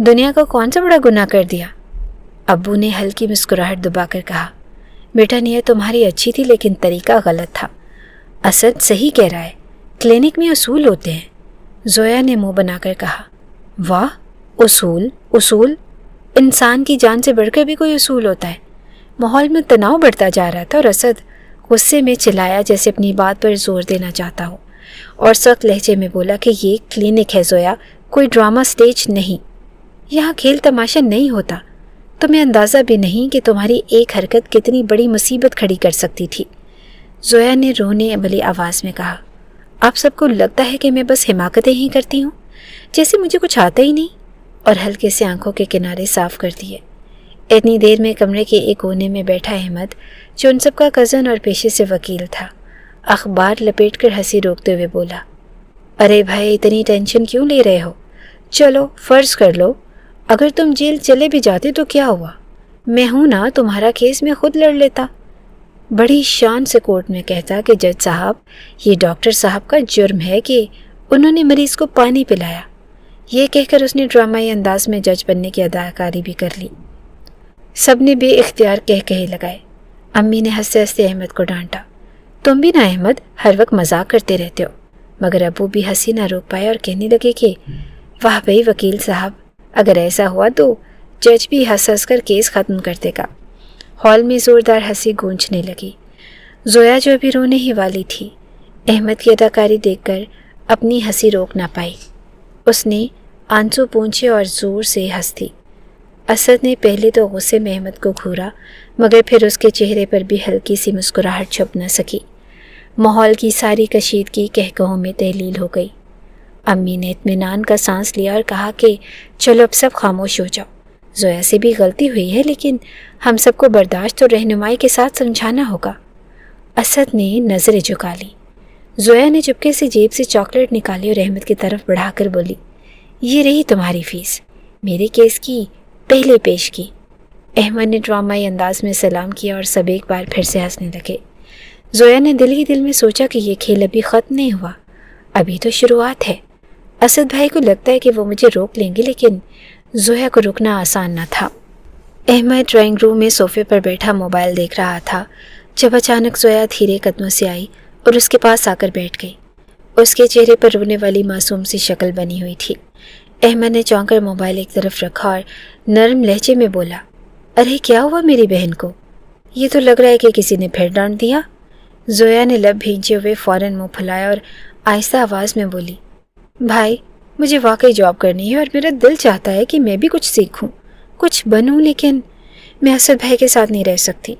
دنیا کا کون سا بڑا گناہ کر دیا؟ ابو نے ہلکی مسکراہٹ دبا کر کہا۔ بیٹا نیت تمہاری اچھی تھی لیکن طریقہ غلط تھا۔ اسد صحیح کہہ رہا ہے، کلینک میں اصول ہوتے ہیں، زویا نے منہ بنا کر کہا۔ واہ، اصول؟ اصول؟ انسان کی جان سے بڑھ کر بھی کوئی اصول ہوتا ہے؟ ماحول میں تناؤ بڑھتا جا رہا تھا اور اسد غصے میں چلایا جیسے اپنی بات پر زور دینا چاہتا ہو، اور سخت لہجے میں بولا کہ یہ کلینک ہے زویا، کوئی ڈرامہ سٹیج نہیں، یہاں کھیل تماشا نہیں ہوتا۔ تمہیں اندازہ بھی نہیں کہ تمہاری ایک حرکت کتنی بڑی مصیبت کھڑی کر سکتی تھی، زویا نے رونے والی آواز میں کہا۔ آپ سب کو لگتا ہے کہ میں بس حماقتیں ہی کرتی ہوں، جیسے مجھے کچھ آتا ہی نہیں، اور ہلکے سے آنکھوں کے کنارے صاف کر دیے۔ اتنی دیر میں کمرے کے ایک کونے میں بیٹھا احمد، جو ان سب کا کزن اور پیشے سے وکیل تھا، اخبار لپیٹ کر ہنسی روکتے ہوئے بولا، ارے بھائی اتنی ٹینشن کیوں لے رہے ہو؟ چلو فرض کر لو اگر تم جیل چلے بھی جاتے تو کیا ہوا؟ میں ہوں نا، تمہارا کیس میں خود لڑ لیتا۔ بڑی شان سے کورٹ میں کہتا کہ جج صاحب، یہ ڈاکٹر صاحب کا جرم ہے کہ انہوں نے مریض کو پانی پلایا۔ یہ کہہ کر اس نے ڈرامائی انداز میں جج بننے کی اداکاری بھی کر لی۔ سب نے بے اختیار کہے لگائے۔ امی نے ہنستے ہنستے احمد کو ڈانٹا، تم بھی نا احمد ہر وقت مذاق کرتے رہتے ہو۔ مگر ابو بھی ہنسی نہ روک پائے اور کہنے لگے کہ واہ بھائی وکیل صاحب، اگر ایسا ہوا تو جج بھی ہنس ہنس کر کیس ختم کر دے گا۔ ہال میں زوردار ہنسی گونجنے لگی۔ زویا جو ابھی رونے ہی والی تھی، احمد کی اداکاری دیکھ کر اپنی ہنسی روک نہ پائی۔ اس نے آنسو پونچھے اور زور سے ہنس دی۔ اسد نے پہلے تو غصے میں احمد کو گھورا، مگر پھر اس کے چہرے پر بھی ہلکی سی مسکراہٹ چھپ نہ سکی۔ ماحول کی ساری کشیدگی کہکہوں میں تحلیل ہو گئی۔ امی نے اطمینان کا سانس لیا اور کہا کہ چلو اب سب خاموش ہو جاؤ، زویا سے بھی غلطی ہوئی ہے لیکن ہم سب کو برداشت اور رہنمائی کے ساتھ سمجھانا ہوگا۔ اسد نے نظریں جھکا لی۔ زویا نے چپکے سے جیب سے چاکلیٹ نکالی اور احمد کی طرف بڑھا کر بولی، یہ رہی تمہاری فیس، میرے کیس کی پہلے پیش کی۔ احمد نے ڈرامائی انداز میں سلام کیا اور سب ایک بار پھر سے ہنسنے لگے۔ زویا نے دل ہی دل میں سوچا کہ یہ کھیل ابھی ختم نہیں ہوا، ابھی تو شروعات ہے۔ اسد بھائی کو لگتا ہے کہ وہ مجھے روک لیں گے، لیکن زویا کو روکنا آسان نہ تھا۔ احمد ڈرائنگ روم میں صوفے پر بیٹھا موبائل دیکھ رہا تھا جب اچانک زویا دھیرے قدموں سے آئی اور اس کے پاس آ کر بیٹھ گئی۔ اس کے چہرے پر رونے والی معصوم سی شکل بنی ہوئی تھی۔ احمد نے چونک کر موبائل ایک طرف رکھا اور نرم لہجے میں بولا، ارے کیا ہوا میری بہن کو؟ یہ تو لگ رہا ہے کہ کسی نے پھر ڈانٹ دیا۔ زویا نے لب بھینچے ہوئے فوراً منہ پھلایا اور آہستہ آواز میں بولی، بھائی مجھے واقعی جاب کرنی ہے اور میرا دل چاہتا ہے کہ میں بھی کچھ سیکھوں، کچھ بنوں، لیکن میں اسد بھائی کے ساتھ نہیں رہ سکتی۔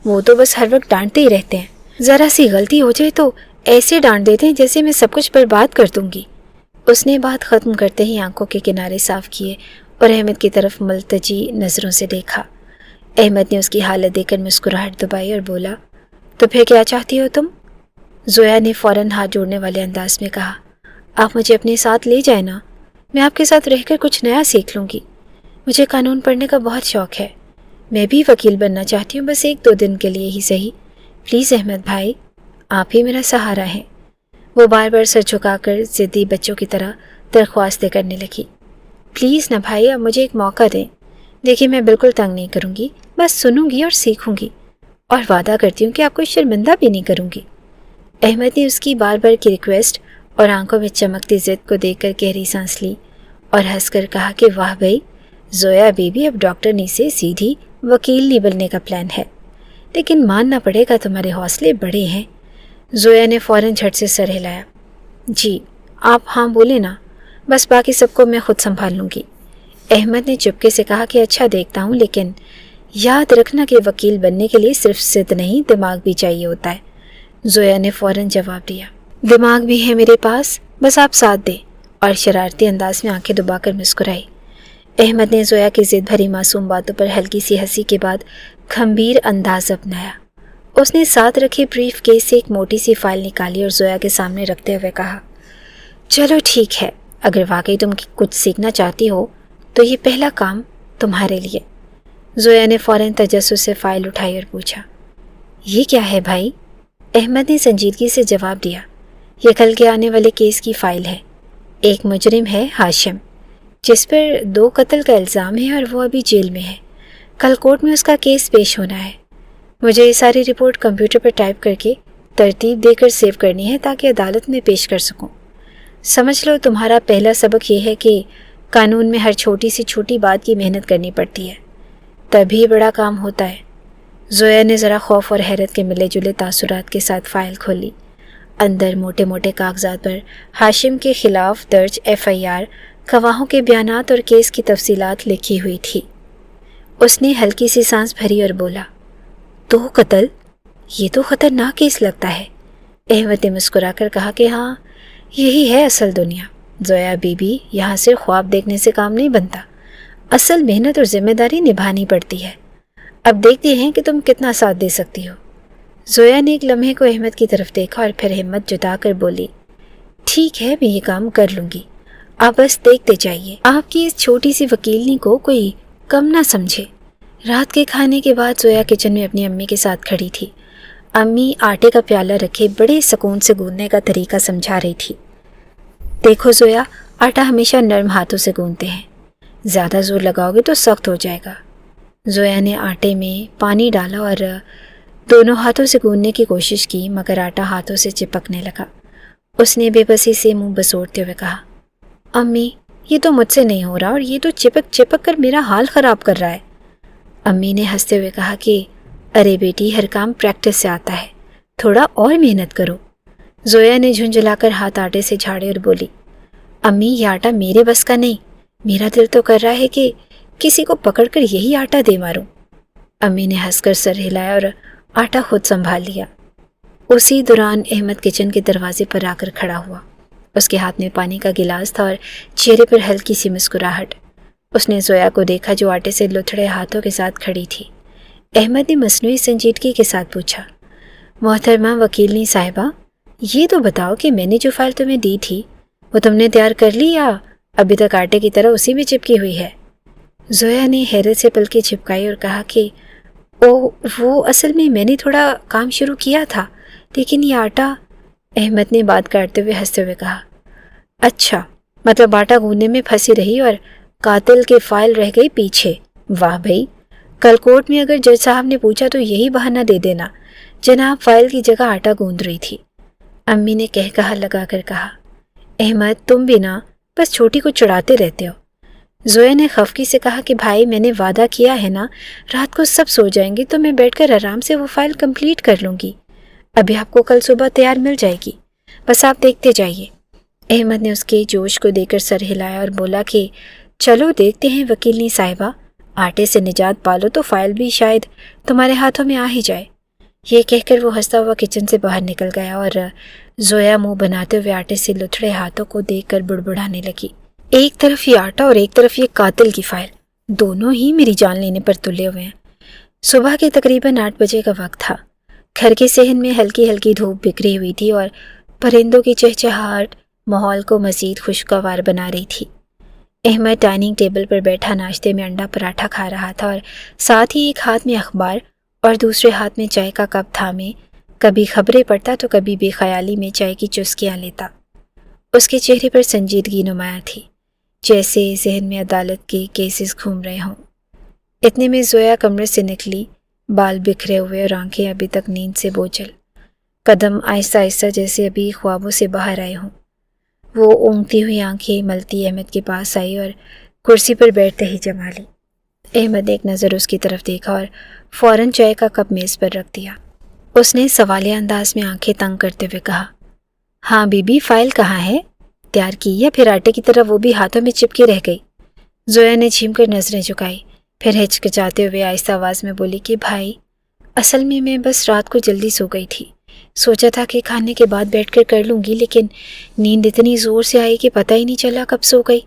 وہ تو بس ہر وقت ڈانٹتے ہی رہتے ہیں، ذرا سی غلطی ہو جائے تو ایسے ڈانٹ دیتے ہیں جیسے میں سب کچھ برباد کر دوں گی۔ اس نے بات ختم کرتے ہی آنکھوں کے کنارے صاف کیے اور احمد کی طرف ملتجی نظروں سے دیکھا۔ احمد نے اس کی حالت دیکھ کر مسکراہٹ دبائی اور بولا، تو پھر کیا چاہتی ہو تم؟ زویا نے فوراً ہاتھ جوڑنے والے انداز میں کہا، آپ مجھے اپنے ساتھ لے جائیں نا، میں آپ کے ساتھ رہ کر کچھ نیا سیکھ لوں گی۔ مجھے قانون پڑھنے کا بہت شوق ہے، میں بھی وکیل بننا چاہتی ہوں، بس 1-2 دن کے لیے ہی صحیح۔ پلیز احمد بھائی، آپ ہی میرا سہارا ہیں۔ وہ بار بار سر جھکا کر ضدی بچوں کی طرح درخواستیں کرنے لگی۔ پلیز نا بھائی، اب مجھے ایک موقع دیں۔ دیکھیے میں بالکل تنگ نہیں کروں گی، بس سنوں گی اور سیکھوں گی، اور وعدہ کرتی ہوں کہ آپ کو شرمندہ بھی نہیں کروں گی۔ احمد نے اس کی بار بار کی ریکویسٹ اور آنکھوں میں چمکتی ضد کو دیکھ کر گہری سانس لی اور ہنس کر کہا کہ واہ بھائی، زویا بیبی اب ڈاکٹرنی سے سیدھی وکیل بننے کا پلان ہے، لیکن ماننا پڑے گا تمہارے حوصلے بڑے ہیں۔ زویا نے فوراً جھٹ سے سر ہلایا۔ جی آپ ہاں بولے نا، بس باقی سب کو میں خود سنبھال لوں گی۔ احمد نے چپکے سے کہا کہ اچھا دیکھتا ہوں، لیکن یاد رکھنا کہ وکیل بننے کے لیے صرف ضد نہیں، دماغ بھی چاہیے ہوتا ہے۔ زویا نے فوراً جواب دیا، دماغ بھی ہے میرے پاس، بس آپ ساتھ دیں، اور شرارتی انداز میں آنکھیں دبا کر مسکرائی۔ احمد نے زویا کی ضد بھری معصوم باتوں پر ہلکی سی ہنسی کے بعد گھمبیر انداز اپنایا۔ اس نے ساتھ رکھے بریف کیس سے ایک موٹی سی فائل نکالی اور زویا کے سامنے رکھتے ہوئے کہا، چلو ٹھیک ہے، اگر واقعی تم کچھ سیکھنا چاہتی ہو تو یہ پہلا کام تمہارے لیے۔ زویا نے فوراً تجسس سے فائل اٹھائی اور پوچھا، یہ کیا ہے بھائی؟ احمد نے سنجیدگی سے جواب دیا، یہ کل کے آنے والے کیس کی فائل ہے۔ ایک مجرم ہے ہاشم، جس پر 2 قتل کا الزام ہے اور وہ ابھی جیل میں ہے۔ کل کورٹ میں اس کا کیس پیش ہونا ہے۔ مجھے یہ ساری رپورٹ کمپیوٹر پر ٹائپ کر کے ترتیب دے کر سیو کرنی ہے تاکہ عدالت میں پیش کر سکوں۔ سمجھ لو تمہارا پہلا سبق یہ ہے کہ قانون میں ہر چھوٹی سی چھوٹی بات کی محنت کرنی پڑتی ہے، تبھی بڑا کام ہوتا ہے۔ زویا نے ذرا خوف اور حیرت کے ملے جلے تاثرات کے ساتھ فائل کھولی۔ اندر موٹے موٹے کاغذات پر ہاشم کے خلاف درج FIR، گواہوں کے بیانات اور کیس کی تفصیلات لکھی ہوئی تھی۔ اس نے ہلکی سی سانس بھری اور بولا، 2 قتل؟ یہ تو خطرناک کیس لگتا ہے۔ احمد نے مسکرا کر کہا کہ ہاں، یہی ہے اصل دنیا۔ زویا بی بی، یہاں صرف خواب دیکھنے سے کام نہیں بنتا، اصل محنت اور ذمہ داری نبھانی پڑتی ہے۔ اب دیکھتے ہیں کہ تم کتنا ساتھ دے سکتی ہو۔ زویا نے ایک لمحے کو احمد کی طرف دیکھا اور پھر ہمت جتا کر بولی، ٹھیک ہے، میں یہ کام کر لوں گی، آپ بس دیکھتے جائیے۔ آپ کی اس چھوٹی سی وکیلنی کو کوئی کم نہ سمجھے۔ رات کے کھانے کے بعد زویا کچن میں اپنی امی کے ساتھ کھڑی تھی۔ امی آٹے کا پیالہ رکھے بڑے سکون سے گوندنے کا طریقہ سمجھا رہی تھی۔ دیکھو زویا، آٹا ہمیشہ نرم ہاتھوں سے گوندتے ہیں، زیادہ زور لگاؤ گے تو سخت ہو جائے گا۔ زویا نے آٹے میں پانی ڈالا اور دونوں ہاتھوں سے گوندنے کی کوشش کی، مگر آٹا ہاتھوں سے چپکنے لگا۔ اس نے بے بسی سے منہ بسوڑتے ہوئے کہا، امی، یہ تو مجھ سے نہیں ہو رہا اور یہ تو چپک چپک کر میرا حال خراب کر رہا ہے۔ امی نے ہنستے ہوئے کہا کہ ارے بیٹی، ہر کام پریکٹس سے آتا ہے، تھوڑا اور محنت کرو۔ زویا نے جھنجھلا کر ہاتھ آٹے سے جھاڑے اور بولی، امی، یہ آٹا میرے بس کا نہیں، میرا دل تو کر رہا ہے کہ کسی کو پکڑ کر یہی آٹا دے ماروں۔ امی نے ہنس کر سر ہلایا اور آٹا خود سنبھال لیا۔ اسی دوران احمد کچن کے دروازے پر آ کر کھڑا ہوا۔ اس کے ہاتھ میں پانی کا گلاس تھا اور چہرے پر ہلکی سی مسکراہٹ۔ اس نے زویا کو دیکھا جو آٹے سے لتھڑے ہاتھوں کے ساتھ کھڑی تھی۔ احمد نے مصنوعی سنجیدگی کے ساتھ پوچھا، محترمہ وکیلنی صاحبہ، یہ تو بتاؤ کہ میں نے جو فائل تمہیں دی تھی وہ تم نے تیار کر لی یا ابھی تک آٹے کی طرح اسی میں چپکی ہوئی ہے؟ زویا نے حیرت سے پلکیں جھپکائی اور کہا کہ وہ اصل میں نے تھوڑا کام شروع کیا تھا، لیکن یہ آٹا… احمد نے بات کاٹتے ہوئے ہنستے ہوئے کہا، اچھا، مطلب آٹا گوندنے میں پھنسی رہی اور قاتل کے فائل رہ گئی پیچھے۔ واہ بھائی، کل کورٹ میں اگر جج صاحب نے پوچھا تو یہی بہانہ دے دینا، جناب فائل کی جگہ آٹا گوند رہی تھی۔ امی نے کہا لگا کر کہا، احمد تم بھی نا بس چھوٹی کو چڑھاتے رہتے ہو۔ زویا نے خفگی سے کہا کہ بھائی میں نے وعدہ کیا ہے نا، رات کو سب سو جائیں گے تو میں بیٹھ کر آرام سے وہ فائل کمپلیٹ کر لوں گی، ابھی آپ کو کل صبح تیار مل جائے گی، بس آپ دیکھتے جائیے۔ احمد نے اس کے جوش کو دیکھ کر سر ہلایا اور بولا کہ چلو دیکھتے ہیں وکیلنی صاحبہ، آٹے سے نجات پالو تو فائل بھی شاید تمہارے ہاتھوں میں آ ہی جائے۔ یہ کہہ کر وہ ہنستا ہوا کچن سے باہر نکل گیا اور زویا منہ بناتے ہوئے آٹے سے لتھڑے ہاتھوں کو دیکھ کر بڑبڑانے لگی، ایک طرف یہ آٹا اور ایک طرف یہ قاتل کی فائل، دونوں ہی میری جان لینے پر تلے ہوئے ہیں۔ صبح کے تقریباً 8 بجے کا وقت تھا۔ گھر کے صحن میں ہلکی ہلکی دھوپ بکھری ہوئی تھی اور پرندوں کی چہچہاہٹ ماحول کو مزید خوشگوار بنا رہی تھی۔ احمد ڈائننگ ٹیبل پر بیٹھا ناشتے میں انڈا پراٹھا کھا رہا تھا اور ساتھ ہی ایک ہاتھ میں اخبار اور دوسرے ہاتھ میں چائے کا کپ تھامے کبھی خبریں پڑھتا تو کبھی بے خیالی میں چائے کی چسکیاں لیتا۔ اس کے چہرے پر سنجیدگی نمایاں تھی، جیسے ذہن میں عدالت کے کیسز گھوم رہے ہوں۔ اتنے میں زویا کمرے سے نکلی، بال بکھرے ہوئے اور آنکھیں ابھی تک نیند سے بوجھل، قدم آہستہ آہستہ جیسے ابھی خوابوں سے باہر آئے ہوں۔ وہ اونگتی ہوئی آنکھیں ملتی احمد کے پاس آئی اور کرسی پر بیٹھتے ہی جما لی۔ احمد نے ایک نظر اس کی طرف دیکھا اور فوراً چائے کا کپ میز پر رکھ دیا۔ اس نے سوالیہ انداز میں آنکھیں تنگ کرتے ہوئے کہا، ہاں بی بی، فائل کہاں ہے؟ تیار کی یا پھر آٹے کی طرح وہ بھی ہاتھوں میں چپکی رہ گئی؟ زویا نے چھیم کر نظریں جھکائی، پھر ہچکچاتے ہوئے آہستہ آواز میں بولی کہ بھائی، اصل میں بس رات کو جلدی سو گئی تھی، سوچا تھا کہ کھانے کے بعد بیٹھ کر کر لوں گی، لیکن نیند اتنی زور سے آئی کہ پتہ ہی نہیں چلا کب سو گئی،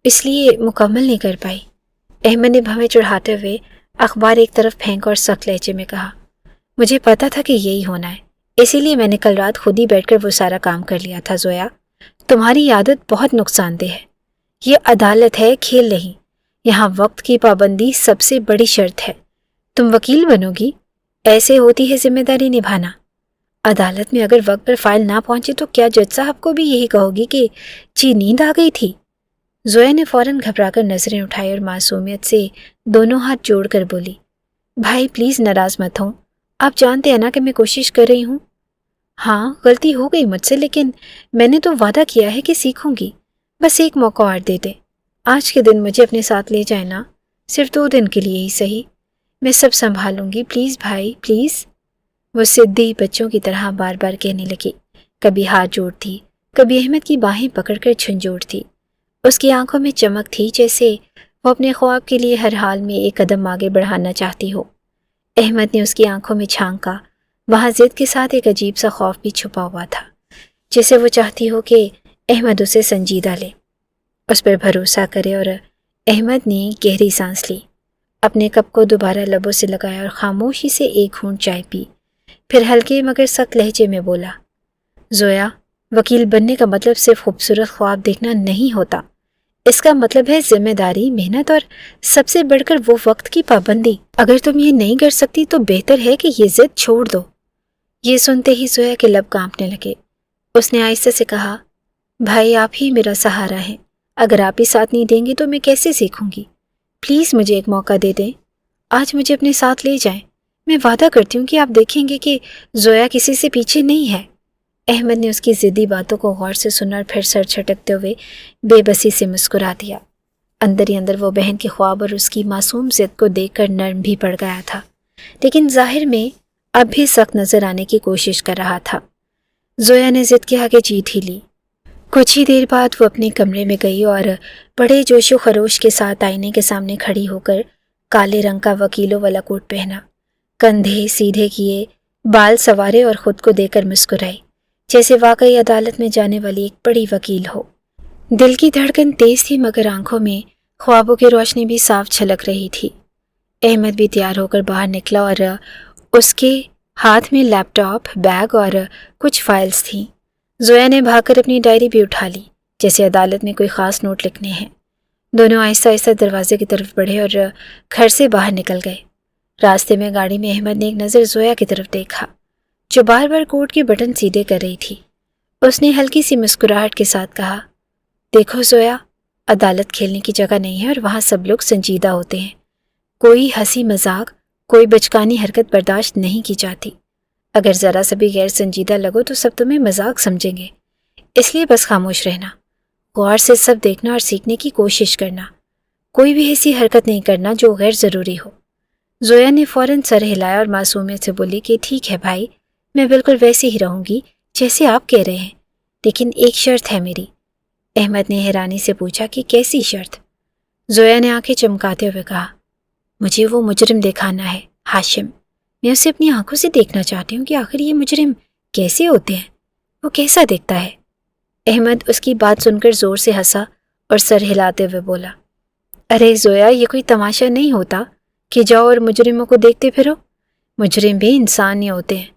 اس لیے مکمل نہیں کر پائی۔ احمد نے بھویں چڑھاتے ہوئے اخبار ایک طرف پھینک اور سخت لہجے میں کہا، مجھے پتا تھا کہ یہی ہونا ہے، اسی لیے میں نے کل رات خود ہی بیٹھ کر وہ سارا کام کر لیا تھا۔ زویا، تمہاری عادت بہت نقصان دہ ہے، یہ عدالت ہے، کھیل نہیں، یہاں وقت کی پابندی سب سے بڑی شرط ہے۔ تم وکیل بنو گی، ایسے ہوتی ہے ذمہ داری نبھانا۔ عدالت میں اگر وقت پر فائل نہ پہنچے تو کیا جج صاحب کو بھی یہی کہو گی کہ جی نیند آ گئی تھی؟ زویا نے فوراً گھبرا کر نظریں اٹھائی اور معصومیت سے دونوں ہاتھ جوڑ کر بولی، بھائی پلیز ناراض مت ہوں، آپ جانتے ہیں نا کہ میں کوشش کر رہی ہوں۔ ہاں غلطی ہو گئی مجھ سے، لیکن میں نے تو وعدہ کیا ہے کہ سیکھوں گی، بس ایک موقع اور دے دیں، آج کے دن مجھے اپنے ساتھ لے جائیں نا، صرف 2 دن کے لیے ہی صحیح، میں سب سنبھالوں گی، پلیز بھائی پلیز۔ وہ ضدی بچوں کی طرح بار بار کہنے لگی، کبھی ہاتھ جوڑتی، کبھی احمد کی باہیں پکڑ کر جھنجھوڑتی۔ اس کی آنکھوں میں چمک تھی جیسے وہ اپنے خواب کے لیے ہر حال میں ایک قدم آگے بڑھانا چاہتی ہو۔ احمد نے اس کی آنکھوں میں جھانکا، وہاں ضد کے ساتھ ایک عجیب سا خوف بھی چھپا ہوا تھا، جیسے وہ چاہتی ہو کہ احمد اسے سنجیدہ لے، اس پر بھروسہ کرے۔ اور احمد نے گہری سانس لی، اپنے کپ کو دوبارہ لبوں سے لگایا اور خاموشی سے ایک گھونٹ چائے پی، پھر ہلکے مگر سخت لہجے میں بولا، زویا، وکیل بننے کا مطلب صرف خوبصورت خواب دیکھنا نہیں ہوتا، اس کا مطلب ہے ذمہ داری، محنت اور سب سے بڑھ کر وہ وقت کی پابندی۔ اگر تم یہ نہیں کر سکتی تو بہتر ہے کہ یہ ضد چھوڑ دو۔ یہ سنتے ہی زویا کے لب کانپنے لگے۔ اس نے آہستہ سے کہا، بھائی آپ ہی میرا سہارا ہے، اگر آپ ہی ساتھ نہیں دیں گے تو میں کیسے سیکھوں گی؟ پلیز مجھے ایک موقع دے دیں، آج مجھے اپنے ساتھ لے جائیں، میں وعدہ کرتی ہوں کہ آپ دیکھیں گے کہ زویا کسی سے پیچھے نہیں ہے۔ احمد نے اس کی ضدی باتوں کو غور سے سنا اور پھر سر چھٹکتے ہوئے بے بسی سے مسکرا دیا۔ اندر ہی اندر وہ بہن کے خواب اور اس کی معصوم ضد کو دیکھ کر نرم بھی پڑ گیا تھا، لیکن ظاہر میں اب بھی سخت نظر آنے کی کوشش کر رہا تھا۔ زویا نے ضد کے آگے جیت ہی لی۔ کچھ ہی دیر بعد وہ اپنے کمرے میں گئی اور بڑے جوش و خروش کے ساتھ آئینے کے سامنے کھڑی ہو کر کالے رنگ کا وکیلوں والا کوٹ پہنا، کندھے سیدھے کیے، بال سنوارے اور خود کو دے کر مسکرائی، جیسے واقعی عدالت میں جانے والی ایک بڑی وکیل ہو۔ دل کی دھڑکن تیز تھی مگر آنکھوں میں خوابوں کی روشنی بھی صاف چھلک رہی تھی۔ احمد بھی تیار ہو کر باہر نکلا اور اس کے ہاتھ میں لیپ ٹاپ، بیگ اور کچھ فائلز تھیں۔ زویا نے بھاگ کر اپنی ڈائری بھی اٹھا لی، جیسے عدالت میں کوئی خاص نوٹ لکھنے ہیں۔ دونوں آہستہ آہستہ دروازے کی طرف بڑھے اور گھر سے باہر نکل گئے۔ راستے میں گاڑی میں احمد نے ایک نظر زویا کی طرف دیکھا، جو بار بار کوٹ کے بٹن سیدھے کر رہی تھی۔ اس نے ہلکی سی مسکراہٹ کے ساتھ کہا، دیکھو زویا، عدالت کھیلنے کی جگہ نہیں ہے اور وہاں سب لوگ سنجیدہ ہوتے ہیں، کوئی ہنسی مذاق، کوئی بچکانی حرکت برداشت نہیں کی جاتی۔ اگر ذرا سا بھی غیر سنجیدہ لگو تو سب تمہیں مذاق سمجھیں گے، اس لیے بس خاموش رہنا، غور سے سب دیکھنا اور سیکھنے کی کوشش کرنا، کوئی بھی ایسی حرکت نہیں کرنا جو غیر ضروری ہو۔ زویا نے فوراً سر ہلایا اور معصومیت سے بولی کہ ٹھیک ہے بھائی، میں بالکل ویسے ہی رہوں گی جیسے آپ کہہ رہے ہیں، لیکن ایک شرط ہے میری۔ احمد نے حیرانی سے پوچھا کہ کیسی شرط؟ زویا نے آنکھیں چمکاتے ہوئے کہا، مجھے وہ مجرم دکھانا ہے ہاشم، میں اسے اپنی آنکھوں سے دیکھنا چاہتی ہوں کہ آخر یہ مجرم کیسے ہوتے ہیں، وہ کیسا دکھتا ہے۔ احمد اس کی بات سن کر زور سے ہنسا اور سر ہلاتے ہوئے بولا، ارے زویا، یہ کوئی تماشا نہیں ہوتا کہ جاؤ اور مجرموں کو دیکھتے پھرو، مجرم بھی انسان ہی ہوتے ہیں،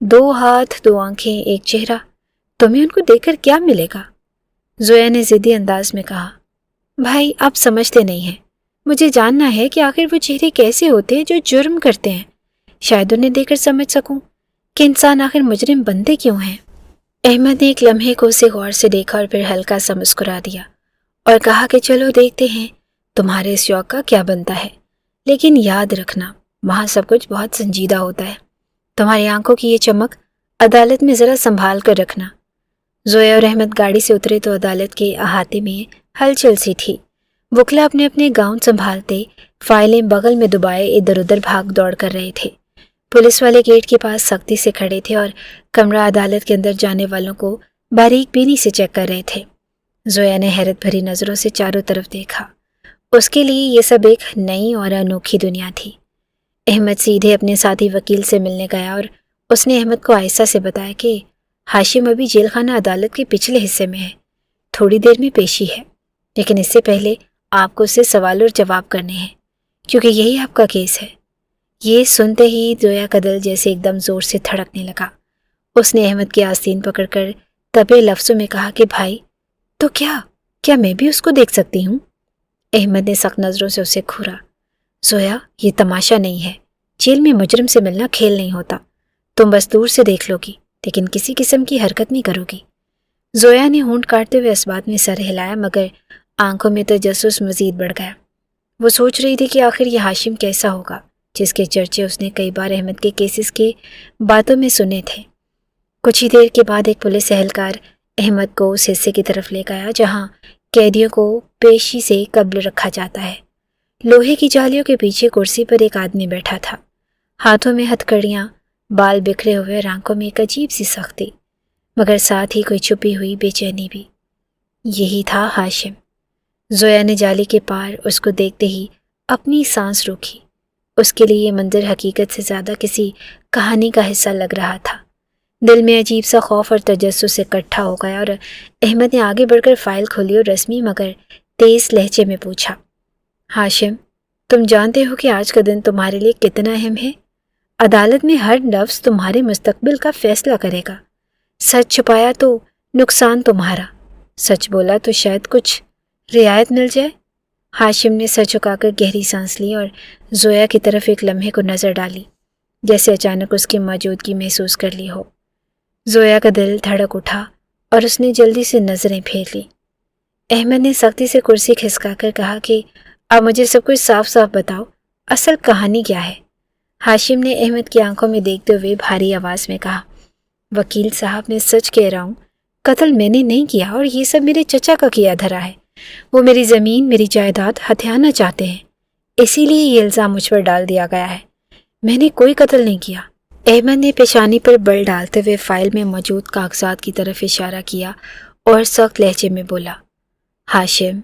2 ہاتھ 2 آنکھیں ایک چہرہ، تمہیں ان کو دیکھ کر کیا ملے گا؟ زویا نے ضدی انداز میں کہا، بھائی آپ سمجھتے نہیں ہیں، مجھے جاننا ہے کہ آخر وہ چہرے کیسے ہوتے ہیں جو جرم کرتے ہیں، شاید انہیں دیکھ کر سمجھ سکوں کہ انسان آخر مجرم بنتے کیوں ہیں۔ احمد نے ایک لمحے کو اسے غور سے دیکھا اور پھر ہلکا سا مسکرا دیا اور کہا کہ چلو دیکھتے ہیں تمہارے اس شوق کا کیا بنتا ہے، لیکن یاد رکھنا وہاں سب کچھ بہت سنجیدہ ہوتا ہے، تمہاری آنکھوں کی یہ چمک عدالت میں ذرا سنبھال کر رکھنا۔ زویا اور احمد گاڑی سے اترے تو عدالت کے احاطے میں ہلچل سی تھی، وکلا اپنے اپنے گاؤن سنبھالتے، فائلیں بغل میں دبائے ادھر ادھر بھاگ دوڑ کر رہے تھے۔ پولیس والے گیٹ کے پاس سختی سے کھڑے تھے اور کمرہ عدالت کے اندر جانے والوں کو باریک بینی سے چیک کر رہے تھے۔ زویا نے حیرت بھری نظروں سے چاروں طرف دیکھا، اس کے لیے یہ سب ایک نئی اور انوکھی دنیا تھی۔ احمد سیدھے اپنے ساتھی وکیل سے ملنے گیا اور اس نے احمد کو آہستہ سے بتایا کہ ہاشم ابھی جیل خانہ عدالت کے پچھلے حصے میں ہے، تھوڑی دیر میں پیشی ہے، لیکن اس سے پہلے آپ کو اس سے سوال اور جواب کرنے ہیں کیونکہ یہی آپ کا کیس ہے۔ یہ سنتے ہی زویا کا دل جیسے ایک دم زور سے دھڑکنے لگا۔ اس نے احمد کی آستین پکڑ کر دبے لفظوں میں کہا کہ بھائی تو کیا میں بھی اس کو دیکھ سکتی ہوں؟ احمد نے سخت نظروں سے اسے گھورا، زویا یہ تماشا نہیں ہے، جیل میں مجرم سے ملنا کھیل نہیں ہوتا، تم بس دور سے دیکھ لو گی لیکن کسی قسم کی حرکت نہیں کرو گی۔ زویا نے ہونٹ کاٹتے ہوئے اس بات میں سر ہلایا مگر آنکھوں میں تجسس مزید بڑھ گیا۔ وہ سوچ رہی تھی کہ آخر یہ ہاشم کیسا ہوگا جس کے چرچے اس نے کئی بار احمد کے کیسز کے باتوں میں سنے تھے۔ کچھ ہی دیر کے بعد ایک پولیس اہلکار احمد کو اس حصے کی طرف لے گیا جہاں قیدیوں کو پیشی سے قبل رکھا جاتا ہے۔ لوہے کی جالیوں کے پیچھے کرسی پر ایک آدمی بیٹھا تھا، ہاتھوں میں ہتھ کڑیاں، بال بکھرے ہوئے اور آنکھوں میں ایک عجیب سی سختی، مگر ساتھ ہی کوئی چھپی ہوئی بے چینی بھی۔ یہی تھا ہاشم۔ زویا نے جالی کے پار اس کو دیکھتے ہی اپنی سانس روکی۔ اس کے لیے یہ منظر حقیقت سے زیادہ کسی کہانی کا حصہ لگ رہا تھا۔ دل میں عجیب سا خوف اور تجسس اکٹھا ہو گیا اور احمد نے آگے بڑھ کر فائل کھولی اور رسمی مگر تیز لہجے میں پوچھا، ہاشم، تم جانتے ہو کہ آج کا دن تمہارے لیے کتنا اہم ہے؟ عدالت میں ہر لفظ تمہارے مستقبل کا فیصلہ کرے گا۔ سچ چھپایا تو نقصان تمہارا، سچ بولا تو شاید کچھ رعایت مل جائے۔ ہاشم نے سر جھکا کر گہری سانس لی اور زویا کی طرف ایک لمحے کو نظر ڈالی، جیسے اچانک اس کی موجودگی محسوس کر لی ہو۔ زویا کا دل دھڑک اٹھا اور اس نے جلدی سے نظریں پھیر لی۔ احمد نے سختی سے کرسی کھسکا کر کہا کہ اب مجھے سب کچھ صاف صاف بتاؤ، اصل کہانی کیا ہے؟ ہاشم نے احمد کی آنکھوں میں دیکھتے ہوئے بھاری آواز میں کہا، وکیل صاحب، میں سچ کہہ رہا ہوں، قتل میں نے نہیں کیا اور یہ سب میرے چچا کا کیا دھرا ہے۔ وہ میری زمین، میری جائیداد ہتھیانا چاہتے ہیں، اسی لیے یہ الزام مجھ پر ڈال دیا گیا ہے۔ میں نے کوئی قتل نہیں کیا۔ احمد نے پیشانی پر بل ڈالتے ہوئے فائل میں موجود کاغذات کی طرف اشارہ کیا اور سخت لہجے میں بولا، ہاشم،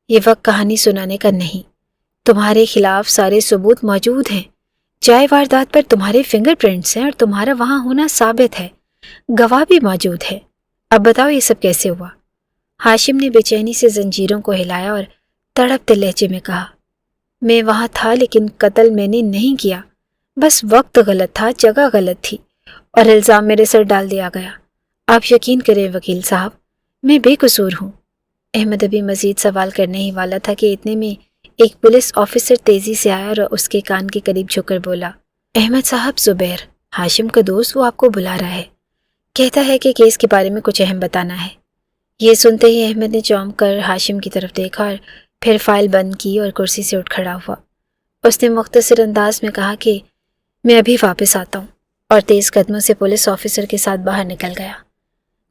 یہ وقت کہانی سنانے کا نہیں، تمہارے خلاف سارے ثبوت موجود ہیں۔ جائے واردات پر تمہارے فنگر پرنٹس ہیں اور تمہارا وہاں ہونا ثابت ہے، گواہ بھی موجود ہے۔ اب بتاؤ یہ سب کیسے ہوا؟ ہاشم نے بے چینی سے زنجیروں کو ہلایا اور تڑپتے لہجے میں کہا، میں وہاں تھا لیکن قتل میں نے نہیں کیا، بس وقت غلط تھا، جگہ غلط تھی اور الزام میرے سر ڈال دیا گیا۔ آپ یقین کریں وکیل صاحب، میں بے قصور ہوں۔ احمد ابھی مزید سوال کرنے ہی والا تھا کہ اتنے میں ایک پولیس آفیسر تیزی سے آیا اور اس کے کان کے قریب جھک کر بولا، احمد صاحب، زبیر، ہاشم کا دوست، وہ آپ کو بلا رہا ہے، کہتا ہے کہ کیس کے بارے میں کچھ اہم بتانا ہے۔ یہ سنتے ہی احمد نے چونک کر ہاشم کی طرف دیکھا اور پھر فائل بند کی اور کرسی سے اٹھ کھڑا ہوا۔ اس نے مختصر انداز میں کہا کہ میں ابھی واپس آتا ہوں، اور تیز قدموں سے پولیس آفیسر کے ساتھ باہر نکل گیا۔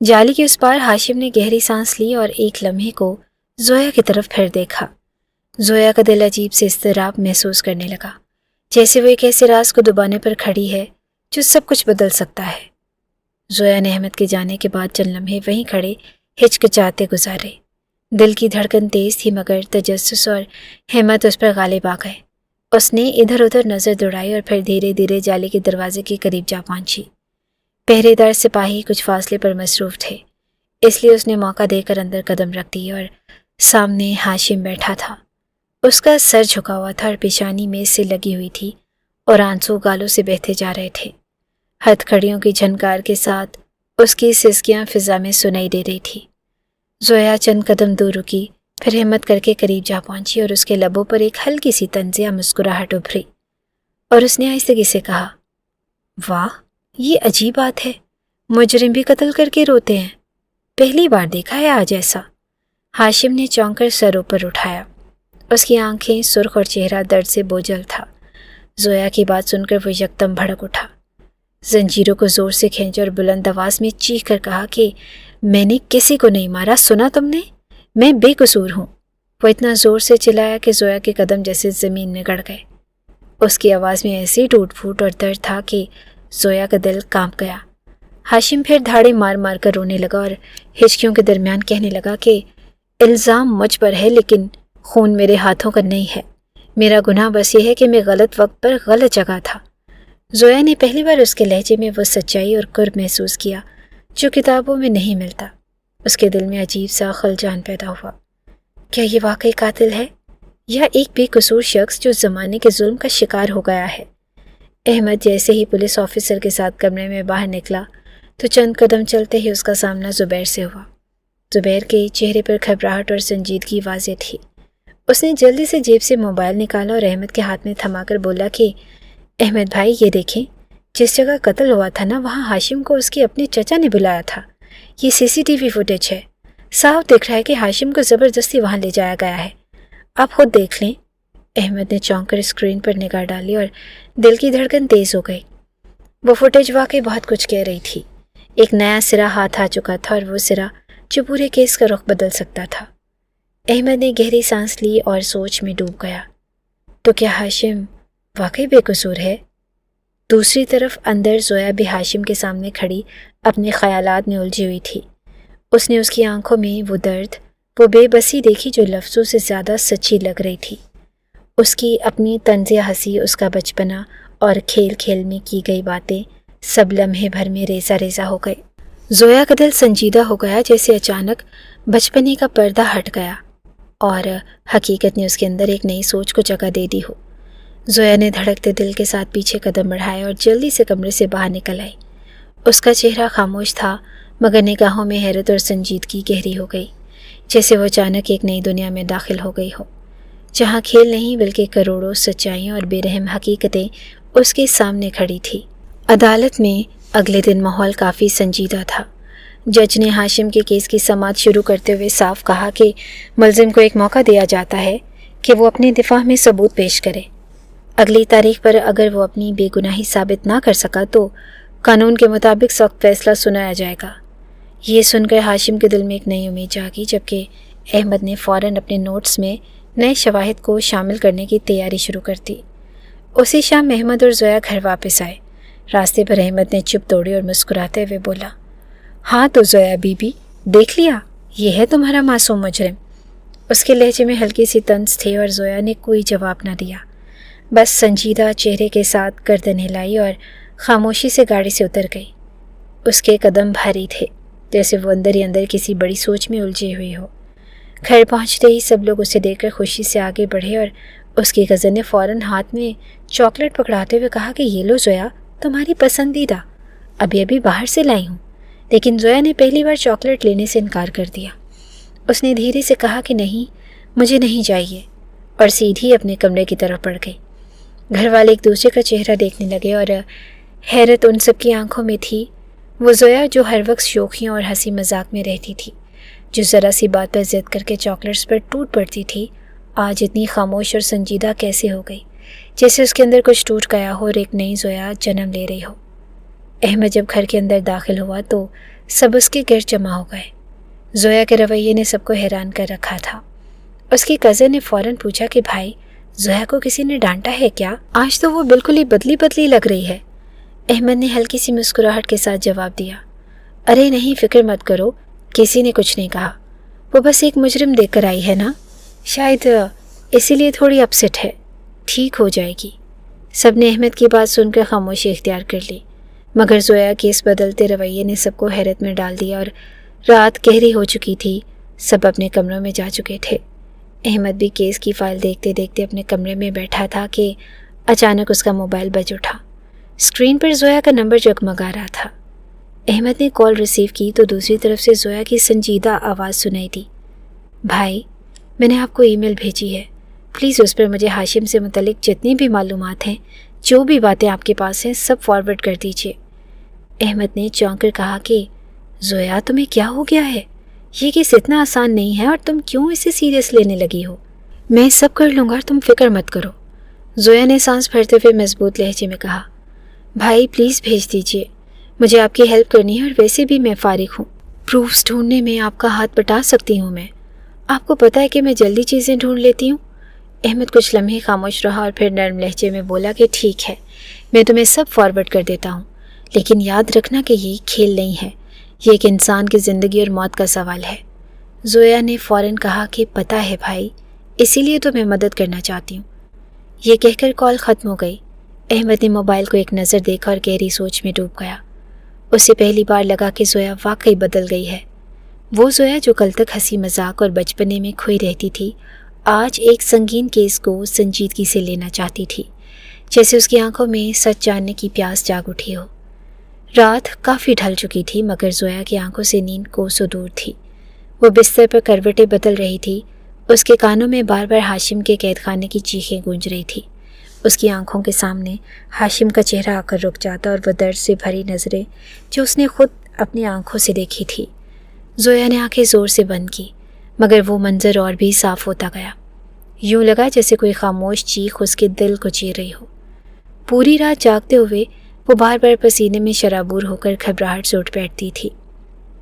جالی کے اس پار ہاشم نے گہری سانس لی اور ایک لمحے کو زویا کی طرف پھر دیکھا۔ زویا کا دل عجیب سے اضطراب محسوس کرنے لگا، جیسے وہ ایک ایسے راز کو دبانے پر کھڑی ہے جو سب کچھ بدل سکتا ہے۔ زویا نے احمد کے جانے کے بعد چند لمحے وہیں کھڑے ہچکچاتے گزارے۔ دل کی دھڑکن تیز تھی مگر تجسس اور ہمت اس پر غالب آ گئے۔ اس نے ادھر ادھر نظر دوڑائی اور پھر دھیرے دھیرے جالی کے دروازے کے قریب جا پہنچی۔ پہرے دار سپاہی کچھ فاصلے پر مصروف تھے، اس لیے اس نے موقع دے کر اندر قدم رکھ دی اور سامنے ہاشم بیٹھا تھا۔ اس کا سر جھکا ہوا تھا اور پیشانی میز سے لگی ہوئی تھی اور آنسو گالوں سے بہتے جا رہے تھے۔ ہتھ کھڑیوں کی جھنکار کے ساتھ اس کی سسکیاں فضا میں سنائی دے رہی تھی۔ زویا چند قدم دور رکی، پھر ہمت کر کے قریب جا پہنچی اور اس کے لبوں پر ایک ہلکی سی طنزیہ مسکراہٹ ابھری اور اس نے آہستگی سے کہا، واہ، یہ عجیب بات ہے، مجرم بھی قتل کر کے روتے ہیں، پہلی بار دیکھا ہے آج ایسا۔ ہاشم نے چونک کر سر اوپر اٹھایا، اس کی آنکھیں سرخ اور چہرہ درد سے بوجھل تھا۔ زویا کی بات سن کر وہ یکدم بھڑک اٹھا، زنجیروں کو زور سے کھینچ اور بلند آواز میں چیخ کر کہا کہ میں نے کسی کو نہیں مارا، سنا تم نے؟ میں بے قصور ہوں۔ وہ اتنا زور سے چلایا کہ زویا کے قدم جیسے زمین میں گڑ گئے۔ اس کی آواز میں ایسی ٹوٹ پھوٹ اور درد تھا کہ زویا کا دل کانپ گیا۔ ہاشم پھر دھاڑے مار مار کر رونے لگا اور ہچکیوں کے درمیان کہنے لگا کہ الزام مجھ پر ہے لیکن خون میرے ہاتھوں کا نہیں ہے، میرا گناہ بس یہ ہے کہ میں غلط وقت پر غلط جگہ تھا۔ زویا نے پہلی بار اس کے لہجے میں وہ سچائی اور قرب محسوس کیا جو کتابوں میں نہیں ملتا۔ اس کے دل میں عجیب سا خلجان پیدا ہوا، کیا یہ واقعی قاتل ہے یا ایک بے قصور شخص جو زمانے کے ظلم کا شکار ہو گیا ہے؟ احمد جیسے ہی پولیس آفیسر کے ساتھ کمرے میں باہر نکلا تو چند قدم چلتے ہی اس کا سامنا زبیر سے ہوا۔ زبیر کے چہرے پر گھبراہٹ اور سنجیدگی واضح تھی۔ اس نے جلدی سے جیب سے موبائل نکالا اور احمد کے ہاتھ میں تھما کر بولا کہ احمد بھائی، یہ دیکھیں، جس جگہ قتل ہوا تھا نا، وہاں ہاشم کو اس کے اپنے چچا نے بلایا تھا، یہ CCTV فوٹیج ہے، صاف دکھ رہا ہے کہ ہاشم کو زبردستی وہاں لے جایا گیا ہے، آپ خود دیکھ لیں۔ احمد نے چونک کر اسکرین پر نگاہ ڈالی اور دل کی دھڑکن تیز ہو گئی۔ وہ فوٹیج واقعی بہت کچھ کہہ رہی تھی۔ ایک نیا سرا ہاتھ آ چکا تھا، اور وہ سرا جو پورے کیس کا رخ بدل سکتا تھا۔ احمد نے گہری سانس لی اور سوچ میں ڈوب گیا۔ تو کیا ہاشم واقعی بے قصور ہے؟ دوسری طرف اندر زویا بھی ہاشم کے سامنے کھڑی اپنے خیالات میں الجھی ہوئی تھی۔ اس نے اس کی آنکھوں میں وہ درد، وہ بے بسی دیکھی جو لفظوں سے زیادہ سچی لگ رہی تھی۔ اس کی اپنی طنزیہ ہنسی، اس کا بچپنا اور کھیل کھیل میں کی گئی باتیں سب لمحے بھر میں ریزہ ریزہ ہو گئے۔ زویا کا دل سنجیدہ ہو گیا، جیسے اچانک بچپنے کا پردہ ہٹ گیا اور حقیقت نے اس کے اندر ایک نئی سوچ کو جگہ دے دی ہو۔ زویا نے دھڑکتے دل کے ساتھ پیچھے قدم بڑھائے اور جلدی سے کمرے سے باہر نکل آئی۔ اس کا چہرہ خاموش تھا، مگر نگاہوں میں حیرت اور سنجیدگی گہری ہو گئی، جیسے وہ اچانک ایک نئی دنیا میں داخل ہو گئی ہو، جہاں کھیل نہیں بلکہ کروڑوں سچائیاں اور بے رحم حقیقتیں اس کے سامنے کھڑی تھی۔ عدالت میں اگلے دن ماحول کافی سنجیدہ تھا۔ جج نے ہاشم کے کیس کی سماعت شروع کرتے ہوئے صاف کہا کہ ملزم کو ایک موقع دیا جاتا ہے کہ وہ اپنے دفاع میں ثبوت پیش کرے۔ اگلی تاریخ پر اگر وہ اپنی بے گناہی ثابت نہ کر سکا تو قانون کے مطابق سخت فیصلہ سنایا جائے گا۔ یہ سن کر ہاشم کے دل میں ایک نئی امید جاگی، جبکہ احمد نے فوراً اپنے نوٹس میں نئے شواہد کو شامل کرنے کی تیاری شروع کر دی۔ اسی شام احمد اور زویا گھر واپس آئے۔ راستے پر احمد نے چپ توڑی اور مسکراتے ہوئے بولا، ہاں تو زویا بی بی، دیکھ لیا، یہ ہے تمہارا معصوم مجرم۔ اس کے لہجے میں ہلکی سی طنز تھی اور زویا نے کوئی جواب نہ دیا، بس سنجیدہ چہرے کے ساتھ گردن ہلائی اور خاموشی سے گاڑی سے اتر گئی۔ اس کے قدم بھاری تھے، جیسے وہ اندر ہی اندر کسی بڑی سوچ میں الجھی ہوئی ہو۔ گھر پہنچتے ہی سب لوگ اسے دیکھ کر خوشی سے آگے بڑھے اور اس کی کزن نے فوراً ہاتھ میں چاکلیٹ پکڑاتے ہوئے کہا کہ یہ لو زویا، تمہاری پسندیدہ، ابھی باہر سے لائی ہوں۔ لیکن زویا نے پہلی بار چاکلیٹ لینے سے انکار کر دیا۔ اس نے دھیرے سے کہا کہ نہیں، مجھے نہیں چاہیے، اور سیدھی اپنے کمرے کی طرف بڑھ گئی۔ گھر والے ایک دوسرے کا چہرہ دیکھنے لگے اور حیرت ان سب کی آنکھوں میں تھی۔ وہ زویا جو ہر وقت شوخیوں اور ہنسی مذاق میں رہتی تھی، جو ذرا سی بات پر ضد کر کے چاکلیٹس پر ٹوٹ پڑتی تھی، آج اتنی خاموش اور سنجیدہ کیسے ہو گئی، جیسے اس کے اندر کچھ ٹوٹ گیا ہو اور ایک نئی زویا جنم لے رہی ہو۔ احمد جب گھر کے اندر داخل ہوا تو سب اس کے گرد جمع ہو گئے۔ زویا کے رویے نے سب کو حیران کر رکھا تھا۔ اس کی کزن نے فوراً پوچھا کہ بھائی، زویا کو کسی نے ڈانٹا ہے کیا؟ آج تو وہ بالکل ہی بدلی لگ رہی ہے۔ احمد نے ہلکی سی مسکراہٹ کے ساتھ جواب دیا، ارے نہیں، فکر مت کرو، کسی نے کچھ نہیں کہا، وہ بس ایک مجرم دیکھ کر آئی ہے نا، شاید اسی لیے تھوڑی اپسٹ ہے، ٹھیک ہو جائے گی۔ سب نے احمد کی بات سن کر خاموشی اختیار کر لی، مگر زویا کے اس بدلتے رویے نے سب کو حیرت میں ڈال دیا اور رات گہری ہو چکی تھی، سب اپنے کمروں میں جا چکے تھے۔ احمد بھی کیس کی فائل دیکھتے دیکھتے اپنے کمرے میں بیٹھا تھا کہ اچانک اس کا موبائل بج اٹھا۔ اسکرین پر زویا کا نمبر جگمگا رہا تھا۔ احمد نے کال ریسیو کی تو دوسری طرف سے زویا کی سنجیدہ آواز سنائی دی، بھائی، میں نے آپ کو ای میل بھیجی ہے، پلیز اس پر مجھے ہاشم سے متعلق جتنی بھی معلومات ہیں، جو بھی باتیں آپ کے پاس ہیں، سب فارورڈ کر دیجیے۔ احمد نے چونک کر کہا کہ زویا، تمہیں کیا ہو گیا ہے؟ یہ کیس اتنا آسان نہیں ہے اور تم کیوں اسے سیریس لینے لگی ہو؟ میں سب کر لوں گا اور تم فکر مت کرو، زویا نے سانس بھرتے ہوئے مضبوط لہجے میں کہا۔ بھائی پلیز بھیج دیجیے، مجھے آپ کی ہیلپ کرنی ہے اور ویسے بھی میں فارغ ہوں، پروفز ڈھونڈنے میں آپ کا ہاتھ بٹا سکتی ہوں میں، آپ کو پتہ ہے کہ میں جلدی چیزیں ڈھونڈ لیتی ہوں۔ احمد کچھ لمحے خاموش رہا اور پھر نرم لہجے میں بولا کہ ٹھیک ہے، میں تمہیں سب فارورڈ کر دیتا ہوں، لیکن یاد رکھنا کہ یہ کھیل نہیں ہے، یہ ایک انسان کی زندگی اور موت کا سوال ہے۔ زویا نے فوراً کہا کہ پتہ ہے بھائی، اسی لیے تو میں مدد کرنا چاہتی ہوں۔ یہ کہہ کر کال ختم ہو گئی۔ احمد نے موبائل کو ایک نظر دیکھا اور گہری سوچ میں ڈوب گیا۔ اسے پہلی بار لگا کہ زویا واقعی بدل گئی ہے۔ وہ زویا جو کل تک ہنسی مذاق اور بچپنے میں کھوئی رہتی تھی، آج ایک سنگین کیس کو سنجیدگی سے لینا چاہتی تھی، جیسے اس کی آنکھوں میں سچ جاننے کی پیاس جاگ اٹھی ہو۔ رات کافی ڈھل چکی تھی، مگر زویا کی آنکھوں سے نیند کوسوں دور تھی۔ وہ بستر پر کروٹیں بدل رہی تھی، اس کے کانوں میں بار بار ہاشم کے قید خانے کی چیخیں گونج رہی تھی۔ اس کی آنکھوں کے سامنے ہاشم کا چہرہ آ کر رک جاتا اور وہ درد سے بھری نظریں جو اس نے خود اپنی آنکھوں سے دیکھی تھی۔ زویا نے آنکھیں زور سے بند کی، مگر وہ منظر اور بھی صاف ہوتا گیا۔ یوں لگا جیسے کوئی خاموش چیخ اس کے دل کو چیر رہی ہو۔ پوری رات جاگتے ہوئے وہ بار بار پسینے میں شرابور ہو کر گھبراہٹ سے اٹھ بیٹھتی تھی۔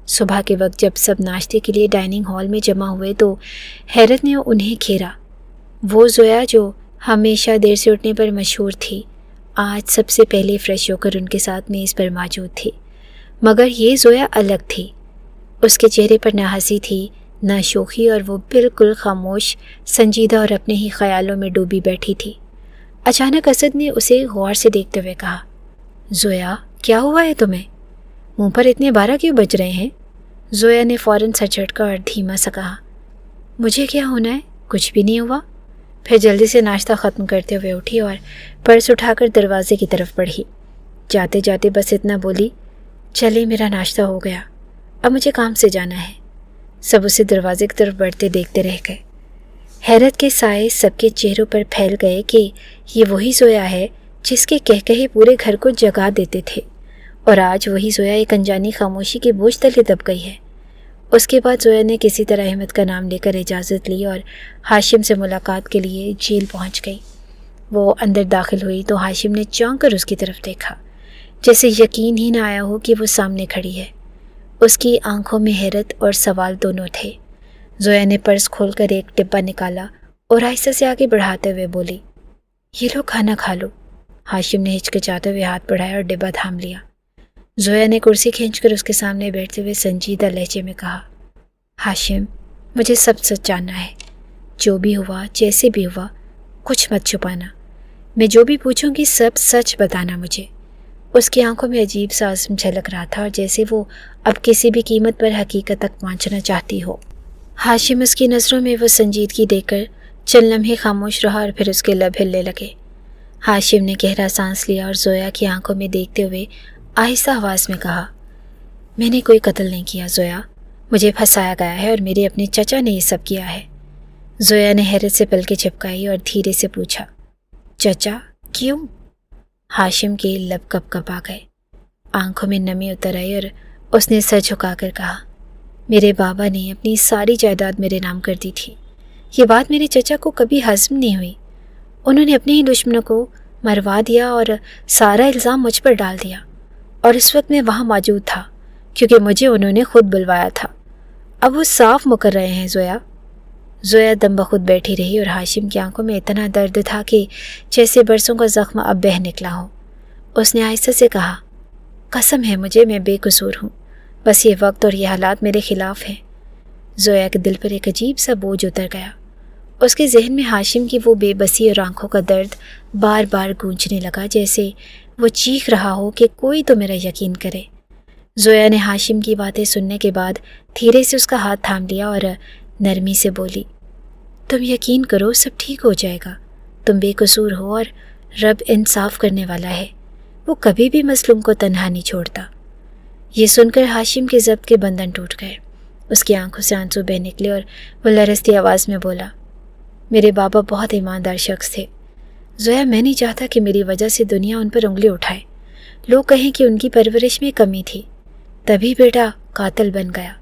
صبح کے وقت جب سب ناشتے کے لیے ڈائننگ ہال میں جمع ہوئے تو حیرت نے انہیں گھیرا۔ وہ زویا جو ہمیشہ دیر سے اٹھنے پر مشہور تھی، آج سب سے پہلے فریش ہو کر ان کے ساتھ میز پر موجود تھی، مگر یہ زویا الگ تھی۔ اس کے چہرے پر نہ ہنسی تھی نہ شوخی، اور وہ بالکل خاموش، سنجیدہ اور اپنے ہی خیالوں میں ڈوبی بیٹھی تھی۔ اچانک اسد نے اسے غور سے دیکھتے ہوئے کہا، زویا کیا ہوا ہے تمہیں؟ منہ پر اتنے 12 کیوں بج رہے ہیں؟ زویا نے فوراً سر جھٹکا اور دھیما سا کہا، مجھے کیا ہونا ہے، کچھ بھی نہیں ہوا۔ پھر جلدی سے ناشتہ ختم کرتے ہوئے اٹھی اور پرس اٹھا کر دروازے کی طرف بڑھی۔ جاتے جاتے بس اتنا بولی، چلے میرا ناشتہ ہو گیا، اب مجھے کام سے جانا ہے۔ سب اسے دروازے کی طرف بڑھتے دیکھتے رہ گئے۔ حیرت کے سائے سب کے چہروں پر پھیل گئے کہ یہ وہی زویا ہے جس کے کہے پورے گھر کو جگا دیتے تھے، اور آج وہی زویا ایک انجانی خاموشی کے بوجھ تلے دب گئی ہے۔ اس کے بعد زویا نے کسی طرح احمد کا نام لے کر اجازت لی اور ہاشم سے ملاقات کے لیے جیل پہنچ گئی۔ وہ اندر داخل ہوئی تو ہاشم نے چونک کر اس کی طرف دیکھا، جیسے یقین ہی نہ آیا ہو کہ وہ سامنے کھڑی ہے۔ اس کی آنکھوں میں حیرت اور سوال دونوں تھے۔ زویا نے پرس کھول کر ایک ڈبہ نکالا اور آہستہ سے آگے بڑھاتے ہوئے بولی، یہ لو کھانا کھا لو۔ ہاشم نے ہچکچاتے ہوئے ہاتھ بڑھایا اور ڈبہ تھام لیا۔ زویا نے کرسی کھینچ کر اس کے سامنے بیٹھتے ہوئے سنجیدہ لہجے میں کہا، ہاشم مجھے سب سچ جاننا ہے، جو بھی ہوا جیسے بھی ہوا کچھ مت چھپانا، میں جو بھی پوچھوں گی سب سچ بتانا مجھے۔ اس کی آنکھوں میں عجیب سا عزم جھلک رہا تھا، اور جیسے وہ اب کسی بھی قیمت پر حقیقت تک پہنچنا چاہتی ہو۔ ہاشم اس کی نظروں میں وہ سنجیدگی دیکھ کر چند لمحے خاموش رہا اور پھر اس کے لب ہلنے لگے۔ ہاشم نے گہرا سانس لیا اور زویا کی آنکھوں میں دیکھتے ہوئے آہستہ آواز میں کہا، میں نے کوئی قتل نہیں کیا زویا، مجھے پھنسایا گیا ہے اور میرے اپنے چچا نے یہ سب کیا ہے۔ زویا نے حیرت سے پلکیں جھپکائی اور دھیرے سے پوچھا، چچا کیوں؟ ہاشم کے لب کپ کپ آ گئے، آنکھوں میں نمی اتر آئی اور اس نے سر جھکا کر کہا، میرے بابا نے اپنی ساری جائیداد میرے نام کر دی تھی۔ یہ بات میرے چچا کو کبھی ہضم نہیں ہوئی۔ انہوں نے اپنے ہی دشمنوں کو مروا دیا اور سارا الزام مجھ پر ڈال دیا، اور اس وقت میں وہاں موجود تھا کیونکہ مجھے انہوں نے خود بلوایا تھا۔ اب وہ صاف مکر رہے ہیں زویا۔ زویا دم بخود بیٹھی رہی اور ہاشم کی آنکھوں میں اتنا درد تھا کہ جیسے برسوں کا زخم اب بہہ نکلا ہو۔ اس نے آہستہ سے کہا، قسم ہے مجھے، میں بے قصور ہوں، بس یہ وقت اور یہ حالات میرے خلاف ہیں۔ زویا کے دل پر ایک عجیب سا بوجھ اتر گیا۔ اس کے ذہن میں ہاشم کی وہ بے بسی اور آنکھوں کا درد بار بار گونجنے لگا، جیسے وہ چیخ رہا ہو کہ کوئی تو میرا یقین کرے۔ زویا نے ہاشم کی باتیں سننے کے بعد دھیرے سے اس کا ہاتھ تھام لیا اور نرمی سے بولی، تم یقین کرو سب ٹھیک ہو جائے گا، تم بے قصور ہو اور رب انصاف کرنے والا ہے، وہ کبھی بھی مظلوم کو تنہا نہیں چھوڑتا۔ یہ سن کر ہاشم کے ضبط کے بندھن ٹوٹ گئے، اس کی آنکھوں سے آنسو بہہ نکلے اور وہ لرزتی آواز میں بولا، میرے بابا بہت ایماندار شخص تھے زویا، میں نہیں چاہتا کہ میری وجہ سے دنیا ان پر انگلی اٹھائے، لوگ کہیں کہ ان کی پرورش میں کمی تھی، تبھی بیٹا قاتل بن گیا۔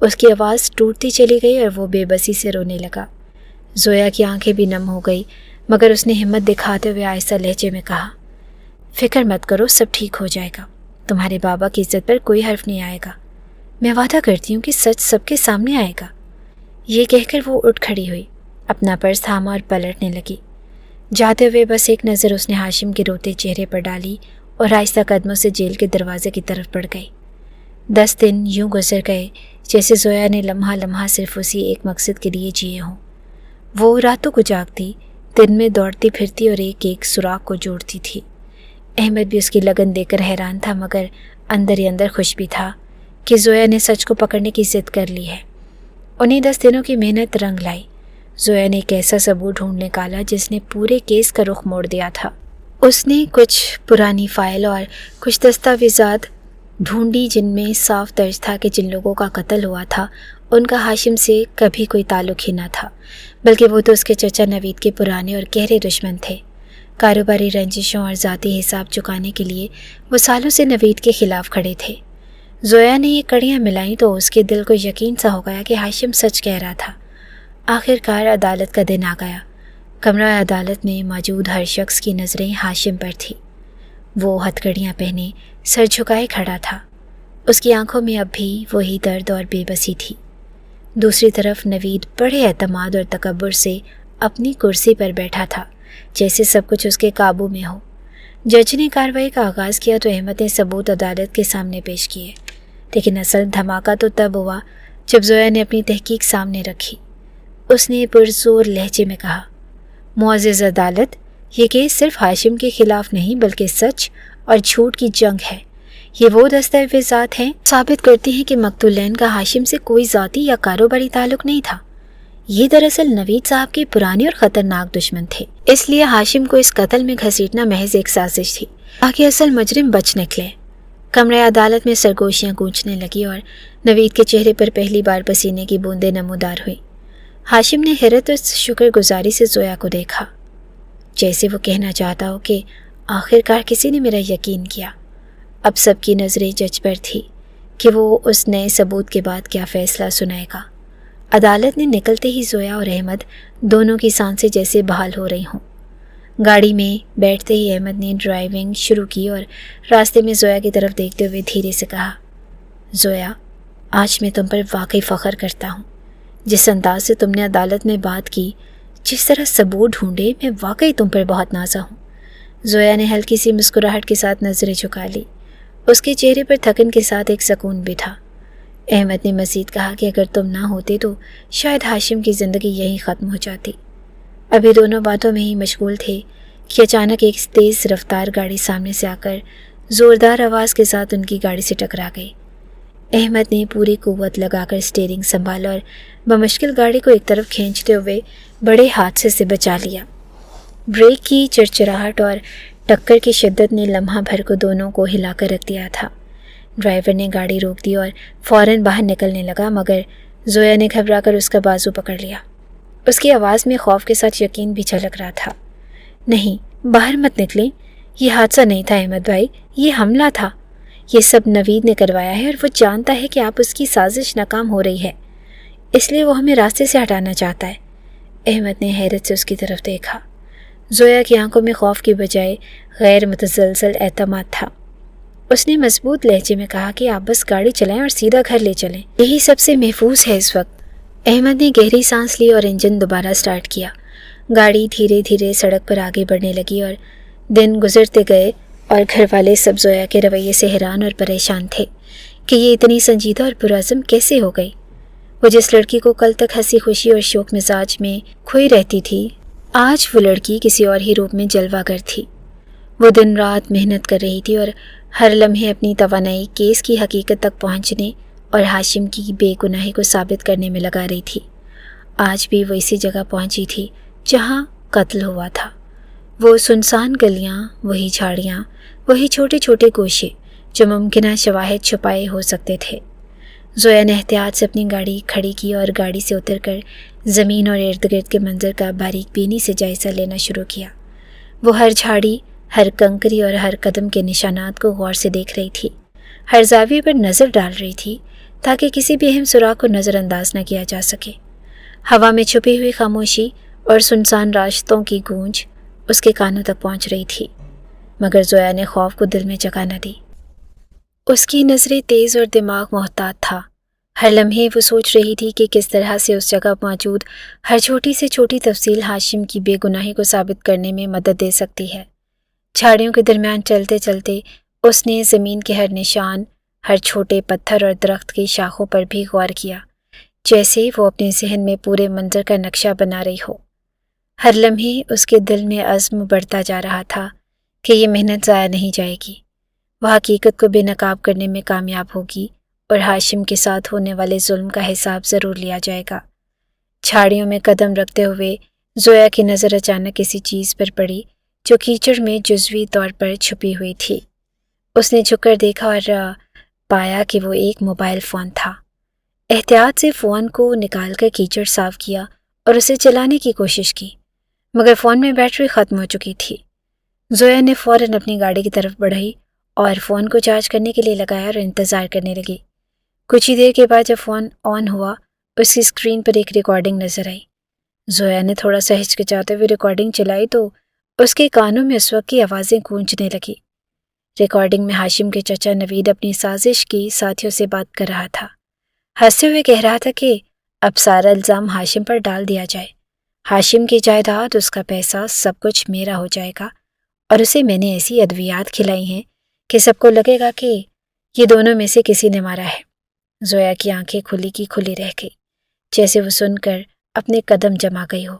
اس کی آواز ٹوٹتی چلی گئی اور وہ بے بسی سے رونے لگا۔ زویا کی آنکھیں بھی نم ہو گئی، مگر اس نے ہمت دکھاتے ہوئے آہستہ لہجے میں کہا، فکر مت کرو، سب ٹھیک ہو جائے گا، تمہارے بابا کی عزت پر کوئی حرف نہیں آئے گا، میں وعدہ کرتی ہوں کہ سچ سب کے سامنے آئے گا۔ یہ کہہ کر وہ اٹھ کھڑی ہوئی، اپنا پرس تھاما اور پلٹنے لگی۔ جاتے ہوئے بس ایک نظر اس نے ہاشم کے روتے چہرے پر ڈالی اور آہستہ قدموں سے جیل کے دروازے کی طرف بڑھ گئی۔ 10 دن یوں گزر گئے جیسے زویا نے لمحہ لمحہ صرف اسی ایک مقصد کے لیے جیے ہوں۔ وہ راتوں کو جاگتی، دن میں دوڑتی پھرتی اور ایک ایک سراغ کو جوڑتی تھی۔ احمد بھی اس کی لگن دیکھ کر حیران تھا، مگر اندر ہی اندر خوش بھی تھا کہ زویا نے سچ کو پکڑنے کی ضد کر لی ہے۔ انہیں 10 دنوں کی محنت رنگ لائی۔ زویا نے ایک ایسا ثبوت ڈھونڈ نکالا جس نے پورے کیس کا رخ موڑ دیا تھا۔ اس نے کچھ پرانی فائل اور کچھ دستاویزات ڈھونڈی جن میں صاف درج تھا کہ جن لوگوں کا قتل ہوا تھا ان کا ہاشم سے کبھی کوئی تعلق ہی نہ تھا، بلکہ وہ تو اس کے چچا نوید کے پرانے اور گہرے دشمن تھے۔ کاروباری رنجشوں اور ذاتی حساب چکانے کے لیے وہ سالوں سے نوید کے خلاف کھڑے تھے۔ زویا نے یہ کڑیاں ملائیں تو اس کے دل کو یقین سا ہو گیا کہ ہاشم سچ کہہ رہا تھا۔ آخر کار عدالت کا دن آ گیا۔ کمرہ عدالت میں موجود ہر شخص کی نظریں ہاشم پر تھی۔ وہ ہتھ کڑیاں پہنے سر جھکائے کھڑا تھا۔ اس کی آنکھوں میں اب بھی وہی درد اور بے بسی تھی۔ دوسری طرف نوید بڑے اعتماد اور تکبر سے اپنی کرسی پر بیٹھا تھا، جیسے سب کچھ اس کے قابو میں ہو۔ جج نے کارروائی کا آغاز کیا تو احمد نے ثبوت عدالت کے سامنے پیش کیے، لیکن اصل دھماکہ تو تب ہوا جب زویا نے اپنی تحقیق سامنے رکھی۔ اس نے پرزور لہجے میں کہا، معزز عدالت، یہ کیس صرف ہاشم کے خلاف نہیں بلکہ سچ اور جھوٹ کی جنگ ہے۔ یہ وہ دستاویزات ہیں ثابت کرتی ہیں کہ مقتولین کا ہاشم سے کوئی ذاتی یا کاروباری تعلق نہیں تھا۔ یہ دراصل نوید صاحب کے پرانے اور خطرناک دشمن تھے، اس لیے ہاشم کو اس قتل میں گھسیٹنا محض ایک سازش تھی تاکہ اصل مجرم بچ نکلے۔ کمرہ عدالت میں سرگوشیاں گونجنے لگی اور نوید کے چہرے پر پہلی بار پسینے کی بوندیں نمودار ہوئیں۔ ہاشم نے حیرت اور شکر گزاری سے زویا کو دیکھا، جیسے وہ کہنا چاہتا ہو کہ آخر کار کسی نے میرا یقین کیا۔ اب سب کی نظریں جج پر تھی کہ وہ اس نئے ثبوت کے بعد کیا فیصلہ سنائے گا۔ عدالت نے نکلتے ہی زویا اور احمد دونوں کی سانسیں جیسے بحال ہو رہی ہوں۔ گاڑی میں بیٹھتے ہی احمد نے ڈرائیونگ شروع کی اور راستے میں زویا کی طرف دیکھتے ہوئے دھیرے سے کہا، زویا، آج میں تم پر واقعی فخر کرتا ہوں۔ جس انداز سے تم نے عدالت میں بات کی، جس طرح ثبوت ڈھونڈے، میں واقعی تم پر بہت نازا ہوں۔ زویا نے ہلکی سی مسکراہٹ کے ساتھ نظریں جھکا لی۔ اس کے چہرے پر تھکن کے ساتھ ایک سکون بھی تھا۔ احمد نے مزید کہا کہ اگر تم نہ ہوتے تو شاید ہاشم کی زندگی یہیں ختم ہو جاتی۔ ابھی دونوں باتوں میں ہی مشغول تھے کہ اچانک ایک تیز رفتار گاڑی سامنے سے آ کر زوردار آواز کے ساتھ ان کی گاڑی سے ٹکرا گئی۔ احمد نے پوری قوت لگا کر اسٹیئرنگ سنبھالا اور بمشکل گاڑی کو ایک طرف کھینچتے ہوئے بڑے حادثے سے بچا لیا۔ بریک کی چرچراہٹ اور ٹکر کی شدت نے لمحہ بھر کو دونوں کو ہلا کر رکھ دیا تھا۔ ڈرائیور نے گاڑی روک دی اور فوراً باہر نکلنے لگا، مگر زویا نے گھبرا کر اس کا بازو پکڑ لیا۔ اس کی آواز میں خوف کے ساتھ یقین بھی جھلک رہا تھا۔ نہیں، باہر مت نکلیں، یہ حادثہ نہیں تھا احمد بھائی، یہ حملہ تھا۔ یہ سب نوید نے کروایا ہے اور وہ جانتا ہے کہ آپ اس کی سازش ناکام ہو رہی ہے، اس لیے وہ ہمیں راستے سے ہٹانا چاہتا ہے۔ احمد نے حیرت سے اس کی طرف دیکھا۔ زویا کی آنکھوں میں خوف کی بجائے غیر متزلزل اعتماد تھا۔ اس نے مضبوط لہجے میں کہا کہ آپ بس گاڑی چلائیں اور سیدھا گھر لے چلیں، یہی سب سے محفوظ ہے اس وقت۔ احمد نے گہری سانس لی اور انجن دوبارہ سٹارٹ کیا۔ گاڑی دھیرے دھیرے سڑک پر آگے بڑھنے لگی اور دن گزرتے گئے اور گھر والے سب زویا کے رویے سے حیران اور پریشان تھے کہ یہ اتنی سنجیدہ اور پرعزم کیسے ہو گئی۔ وہ جس لڑکی کو کل تک ہنسی خوشی اور شوق مزاج میں کھوئی رہتی تھی، آج وہ لڑکی کسی اور ہی روپ میں جلوہ گر تھی۔ وہ دن رات محنت کر رہی تھی اور ہر لمحے اپنی توانائی کیس کی حقیقت تک پہنچنے اور ہاشم کی بے گناہی کو ثابت کرنے میں لگا رہی تھی۔ آج بھی وہ اسی جگہ پہنچی تھی جہاں قتل ہوا تھا۔ وہ سنسان گلیاں، وہی جھاڑیاں، وہی چھوٹے چھوٹے گوشے جو ممکنہ شواہد چھپائے ہو سکتے تھے۔ زویا نے احتیاط سے اپنی گاڑی کھڑی کی اور گاڑی سے اتر کر زمین اور ارد گرد کے منظر کا باریک بینی سے جائزہ لینا شروع کیا۔ وہ ہر جھاڑی، ہر کنکری اور ہر قدم کے نشانات کو غور سے دیکھ رہی تھی، ہر زاویے پر نظر ڈال رہی تھی تاکہ کسی بھی اہم سراغ کو نظر انداز نہ کیا جا سکے۔ ہوا میں چھپی ہوئی خاموشی اور سنسان راستوں کی گونج اس کے کانوں تک پہنچ رہی تھی، مگر زویا نے خوف کو دل میں جگہ نہ دی۔ اس کی نظریں تیز اور دماغ محتاط تھا۔ ہر لمحے وہ سوچ رہی تھی کہ کس طرح سے اس جگہ موجود ہر چھوٹی سے چھوٹی تفصیل ہاشم کی بے گناہی کو ثابت کرنے میں مدد دے سکتی ہے۔ جھاڑیوں کے درمیان چلتے چلتے اس نے زمین کے ہر نشان، ہر چھوٹے پتھر اور درخت کی شاخوں پر بھی غور کیا، جیسے وہ اپنے ذہن میں پورے منظر کا نقشہ بنا رہی ہو۔ ہر لمحے اس کے دل میں عزم بڑھتا جا رہا تھا کہ یہ محنت ضائع نہیں جائے گی، وہ حقیقت کو بے نقاب کرنے میں کامیاب ہوگی اور ہاشم کے ساتھ ہونے والے ظلم کا حساب ضرور لیا جائے گا۔ جھاڑیوں میں قدم رکھتے ہوئے زویا کی نظر اچانک کسی چیز پر پڑی جو کیچڑ میں جزوی طور پر چھپی ہوئی تھی۔ اس نے جھک کر دیکھا اور پایا کہ وہ ایک موبائل فون تھا۔ احتیاط سے فون کو نکال کر کیچڑ صاف کیا اور اسے چلانے کی کوشش کی، مگر فون میں بیٹری ختم ہو چکی تھی۔ زویا نے فوراً اپنی گاڑی کی طرف بڑھائی اور فون کو چارج کرنے کے لیے لگایا اور انتظار کرنے لگی۔ کچھ ہی دیر کے بعد جب فون آن ہوا اس کی اسکرین پر ایک ریکارڈنگ نظر آئی۔ زویا نے تھوڑا سا ہچکچاتے ہوئے ریکارڈنگ چلائی تو اس کے کانوں میں اس وقت کی آوازیں گونجنے لگی۔ ریکارڈنگ میں ہاشم کے چچا نوید اپنی سازش کی ساتھیوں سے بات کر رہا تھا۔ ہنستے ہوئے کہہ رہا تھا کہ اب سارا الزام ہاشم پر ڈال دیا جائے۔ ہاشم کی جائیداد، اس کا پیسہ، سب کچھ میرا ہو جائے گا، اور اسے میں نے ایسی ادویات کھلائی ہیں کہ سب کو لگے گا کہ یہ دونوں میں سے کسی نے مارا ہے۔ زویا کی آنکھیں کھلی کی کھلی رہ گئی، جیسے وہ سن کر اپنے قدم جما گئی ہو،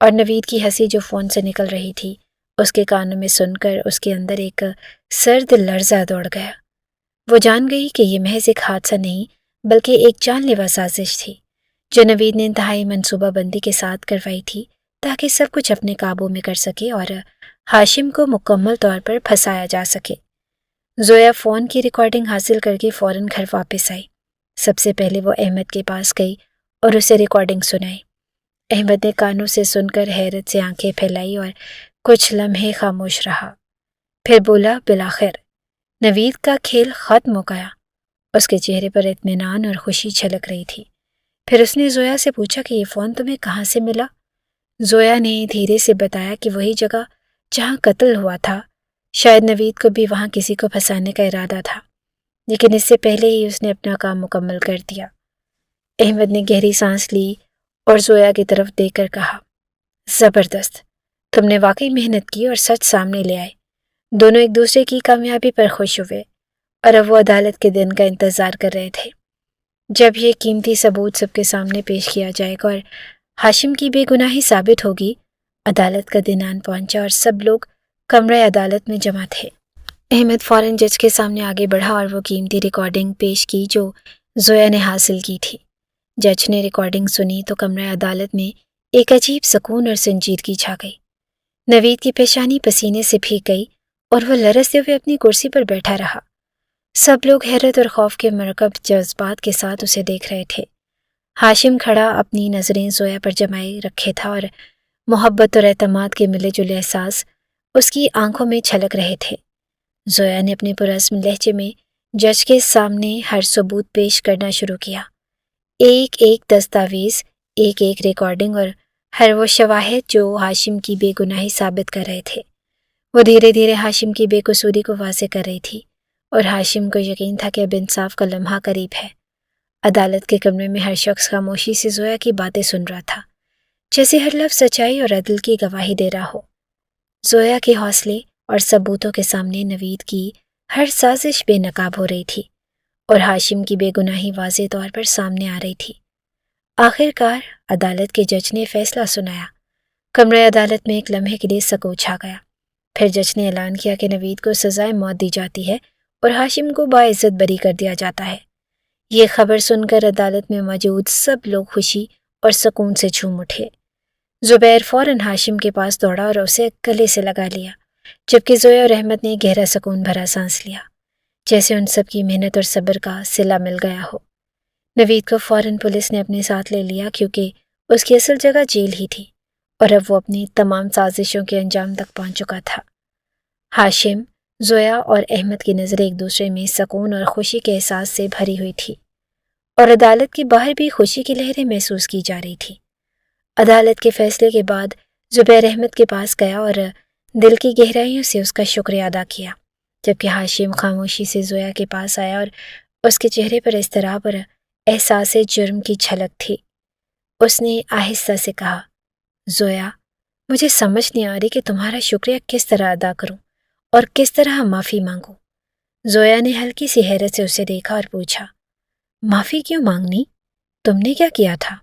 اور نوید کی ہنسی جو فون سے نکل رہی تھی اس کے کانوں میں سن کر اس کے اندر ایک سرد لرزہ دوڑ گیا۔ وہ جان گئی کہ یہ محض ایک حادثہ نہیں بلکہ ایک جان لیوا سازش تھی جو نوید نے انتہائی منصوبہ بندی کے ساتھ کروائی تھی تاکہ سب کچھ اپنے قابو میں کر سکے اور ہاشم کو مکمل طور پر پھنسایا جا سکے۔ زویا فون کی ریکارڈنگ حاصل کر کے فوراً گھر واپس آئی۔ سب سے پہلے وہ احمد کے پاس گئی اور اسے ریکارڈنگ سنائی۔ احمد نے کانوں سے سن کر حیرت سے آنکھیں پھیلائی اور کچھ لمحے خاموش رہا، پھر بولا، بالآخر نوید کا کھیل ختم ہو گیا۔ اس کے چہرے پر اطمینان اور خوشی چھلک رہی تھی۔ پھر اس نے زویا سے پوچھا کہ یہ فون تمہیں کہاں سے ملا؟ زویا نے دھیرے سے بتایا کہ وہی جگہ جہاں قتل ہوا تھا، شاید نوید کو بھی وہاں کسی کو پھنسانے کا ارادہ تھا، لیکن اس سے پہلے ہی اس نے اپنا کام مکمل کر دیا۔ احمد نے گہری سانس لی اور زویا کی طرف دیکھ کر کہا، زبردست، تم نے واقعی محنت کی اور سچ سامنے لے آئے۔ دونوں ایک دوسرے کی کامیابی پر خوش ہوئے اور اب وہ عدالت کے دن کا انتظار کر رہے تھے جب یہ قیمتی ثبوت سب کے سامنے پیش کیا جائے گا اور ہاشم کی بے گناہی ثابت ہوگی۔ عدالت کا دن آن پہنچا اور سب لوگ کمرہ عدالت میں جمع تھے۔ احمد فوراً جج کے سامنے آگے بڑھا اور وہ قیمتی ریکارڈنگ پیش کی جو زویا نے حاصل کی تھی۔ جج نے ریکارڈنگ سنی تو کمرہ عدالت میں ایک عجیب سکون اور سنجیدگی چھا گئی۔ نوید کی پیشانی پسینے سے بھیگ گئی اور وہ لرزتے ہوئے اپنی کرسی پر بیٹھا رہا۔ سب لوگ حیرت اور خوف کے مرکب جذبات کے ساتھ اسے دیکھ رہے تھے۔ ہاشم کھڑا اپنی نظریں زویا پر جمائے رکھے تھا اور محبت اور اعتماد کے ملے جلے احساس اس کی آنکھوں میں چھلک رہے تھے۔ زویا نے اپنے پرعزم لہجے میں جج کے سامنے ہر ثبوت پیش کرنا شروع کیا، ایک ایک دستاویز، ایک ایک ریکارڈنگ اور ہر وہ شواہد جو ہاشم کی بے گناہی ثابت کر رہے تھے۔ وہ دھیرے دھیرے ہاشم کی بے قصوری کو واضح کر رہی تھی اور ہاشم کو یقین تھا کہ اب انصاف کا لمحہ قریب ہے۔ عدالت کے کمرے میں ہر شخص خاموشی سے زویا کی باتیں سن رہا تھا، جیسے ہر لفظ سچائی اور عدل کی گواہی دے رہا ہو۔ زویا کے حوصلے اور ثبوتوں کے سامنے نوید کی ہر سازش بے نقاب ہو رہی تھی اور ہاشم کی بے گناہی واضح طور پر سامنے آ رہی تھی۔ آخر کار عدالت کے جج نے فیصلہ سنایا۔ کمرہ عدالت میں ایک لمحے کے لیے سکوت چھا گیا، پھر جج نے اعلان کیا کہ نوید کو سزائے موت دی جاتی ہے اور ہاشم کو باعزت بری کر دیا جاتا ہے۔ یہ خبر سن کر عدالت میں موجود سب لوگ خوشی اور سکون سے جھوم اٹھے۔ زبیر فوراً ہاشم کے پاس دوڑا اور اسے گلے سے لگا لیا، جبکہ زویا اور احمد نے گہرا سکون بھرا سانس لیا، جیسے ان سب کی محنت اور صبر کا صلہ مل گیا ہو۔ نوید کو فوراً پولیس نے اپنے ساتھ لے لیا کیونکہ اس کی اصل جگہ جیل ہی تھی اور اب وہ اپنی تمام سازشوں کے انجام تک پہنچ چکا تھا۔ ہاشم، زویا اور احمد کی نظریں ایک دوسرے میں سکون اور خوشی کے احساس سے بھری ہوئی تھی اور عدالت کے باہر بھی خوشی کی لہریں محسوس کی جا رہی تھی۔ عدالت کے فیصلے کے بعد زبیر احمد کے پاس گیا اور دل کی گہرائیوں سے اس کا شکریہ ادا کیا، جبکہ ہاشم خاموشی سے زویا کے پاس آیا اور اس کے چہرے پر اضطراب اور احساس جرم کی جھلک تھی۔ اس نے آہستہ سے کہا، زویا، مجھے سمجھ نہیں آ رہی کہ تمہارا شکریہ کس طرح ادا کروں اور کس طرح معافی مانگوں۔ زویا نے ہلکی سی حیرت سے اسے دیکھا اور پوچھا، معافی کیوں مانگنی؟ تم نے کیا کیا تھا؟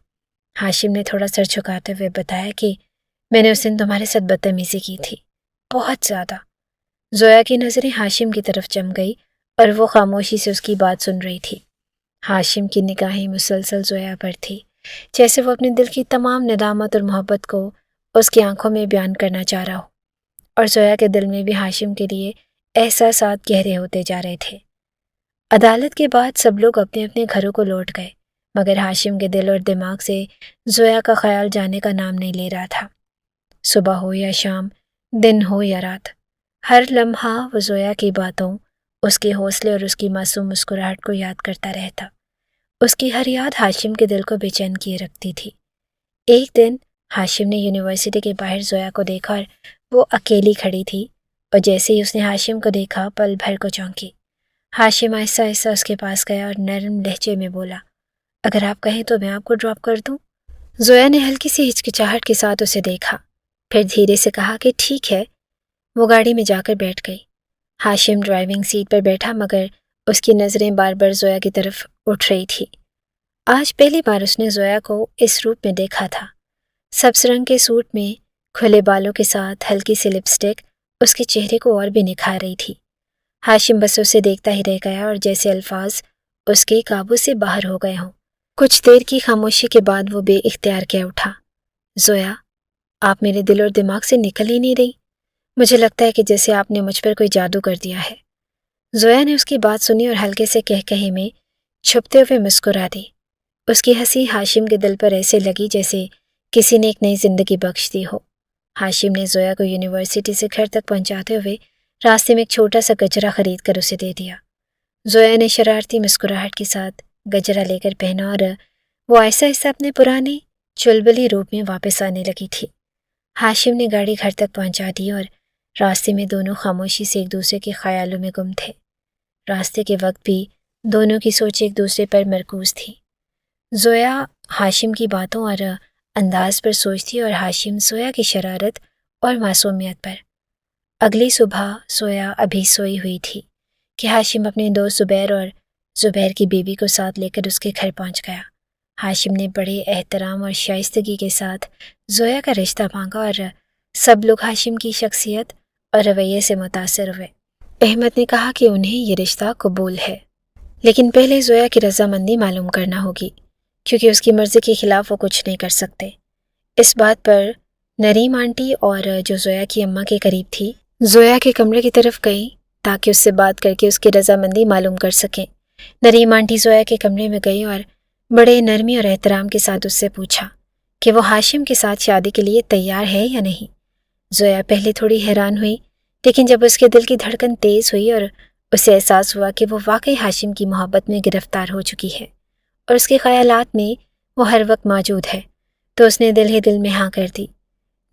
ہاشم نے تھوڑا سر جھکاتے ہوئے بتایا کہ میں نے اس دن تمہارے ساتھ بدتمیزی کی تھی، بہت زیادہ۔ زویا کی نظریں ہاشم کی طرف جم گئی اور وہ خاموشی سے اس کی بات سن رہی تھی۔ ہاشم کی نگاہیں مسلسل زویا پر تھی، جیسے وہ اپنے دل کی تمام ندامت اور محبت کو اس کی آنکھوں میں بیان کرنا چاہ رہا ہو، اور زویا کے دل میں بھی ہاشم کے لیے احساسات گہرے ہوتے جا رہے تھے۔ عدالت کے بعد سب لوگ اپنے اپنے گھروں کو لوٹ گئے، مگر ہاشم کے دل اور دماغ سے زویا کا خیال جانے کا نام نہیں لے رہا تھا۔ صبح ہو یا شام، دن ہو یا رات، ہر لمحہ وہ زویا کی باتوں اس کے حوصلے اور اس کی معصوم مسکراہٹ کو یاد کرتا رہتا۔ اس کی ہر یاد ہاشم کے دل کو بے چین کیے رکھتی تھی۔ ایک دن ہاشم نے یونیورسٹی کے باہر زویا کو دیکھا اور وہ اکیلی کھڑی تھی، اور جیسے ہی اس نے ہاشم کو دیکھا پل بھر کو چونکی۔ ہاشم آہستہ آہستہ اس کے پاس گیا اور نرم لہجے میں بولا، اگر آپ کہیں تو میں آپ کو ڈراپ کر دوں؟ زویا نے ہلکی سی ہچکچاہٹ کے ساتھ اسے دیکھا، پھر دھیرے سے کہا کہ ٹھیک ہے۔ وہ گاڑی میں جا کر بیٹھ گئی۔ ہاشم ڈرائیونگ سیٹ پر بیٹھا، مگر اس کی نظریں بار بار زویا کی طرف اٹھ رہی تھی۔ آج پہلی بار اس نے زویا کو اس روپ میں دیکھا تھا۔ سبز رنگ کے سوٹ میں کھلے بالوں کے ساتھ ہلکی سی لپسٹک اس کے چہرے کو اور بھی نکھار رہی تھی۔ ہاشم بس اسے دیکھتا ہی رہ گیا، اور جیسے الفاظ اس کے قابو سے باہر ہو گئے ہوں۔ کچھ دیر کی خاموشی کے بعد وہ بے اختیار کہہ اٹھا، زویا، آپ میرے دل اور دماغ سے نکل ہی نہیں رہی۔ مجھے لگتا ہے کہ جیسے آپ نے مجھ پر کوئی جادو کر دیا ہے۔ زویا نے اس کی بات سنی اور ہلکے سے کہے میں چھپتے ہوئے مسکرا دی۔ اس کی ہنسی ہاشم کے دل پر ایسے لگی جیسے کسی نے ایک نئی زندگی بخش دی ہو۔ ہاشم نے زویا کو یونیورسٹی سے گھر تک پہنچاتے ہوئے راستے میں ایک چھوٹا سا گجرا خرید کر اسے دے دیا۔ زویا نے شرارتی مسکراہٹ کے ساتھ گجرا لے کر پہنا، اور وہ آہستہ آہستہ اپنے پرانے چلبلی روپ میں واپس آنے لگی تھی۔ ہاشم نے گاڑی گھر تک پہنچا دی، اور راستے میں دونوں خاموشی سے ایک دوسرے کے خیالوں میں گم تھے۔ راستے کے وقت بھی دونوں کی سوچ ایک دوسرے پر مرکوز تھی۔ زویا ہاشم کی باتوں اور انداز پر سوچتی، اور ہاشم زویا کی شرارت اور معصومیت پر۔ اگلی صبح زویا ابھی سوئی ہوئی تھی کہ ہاشم اپنے دوست زبیر اور زبیر کی بیوی کو ساتھ لے کر اس کے گھر پہنچ گیا۔ ہاشم نے بڑے احترام اور شائستگی کے ساتھ زویا کا رشتہ مانگا، اور سب لوگ ہاشم کی شخصیت اور رویے سے متاثر ہوئے۔ احمد نے کہا کہ انہیں یہ رشتہ قبول ہے، لیکن پہلے زویا کی رضامندی معلوم کرنا ہوگی، کیونکہ اس کی مرضی کے خلاف وہ کچھ نہیں کر سکتے۔ اس بات پر نریم آنٹی، اور جو زویا کی اماں کے قریب تھی، زویا کے کمرے کی طرف گئی تاکہ اس سے بات کر کے اس کی رضامندی معلوم کر سکیں۔ نریم آنٹی زویا کے کمرے میں گئی اور بڑے نرمی اور احترام کے ساتھ اس سے پوچھا کہ وہ ہاشم کے ساتھ شادی کے لیے تیار ہے یا نہیں۔ زویا پہلے تھوڑی حیران ہوئی، لیکن جب اس کے دل کی دھڑکن تیز ہوئی اور اسے احساس ہوا کہ وہ واقعی ہاشم کی محبت میں گرفتار ہو چکی ہے اور اس کے خیالات میں وہ ہر وقت موجود ہے، تو اس نے دل ہی دل میں ہاں کر دی۔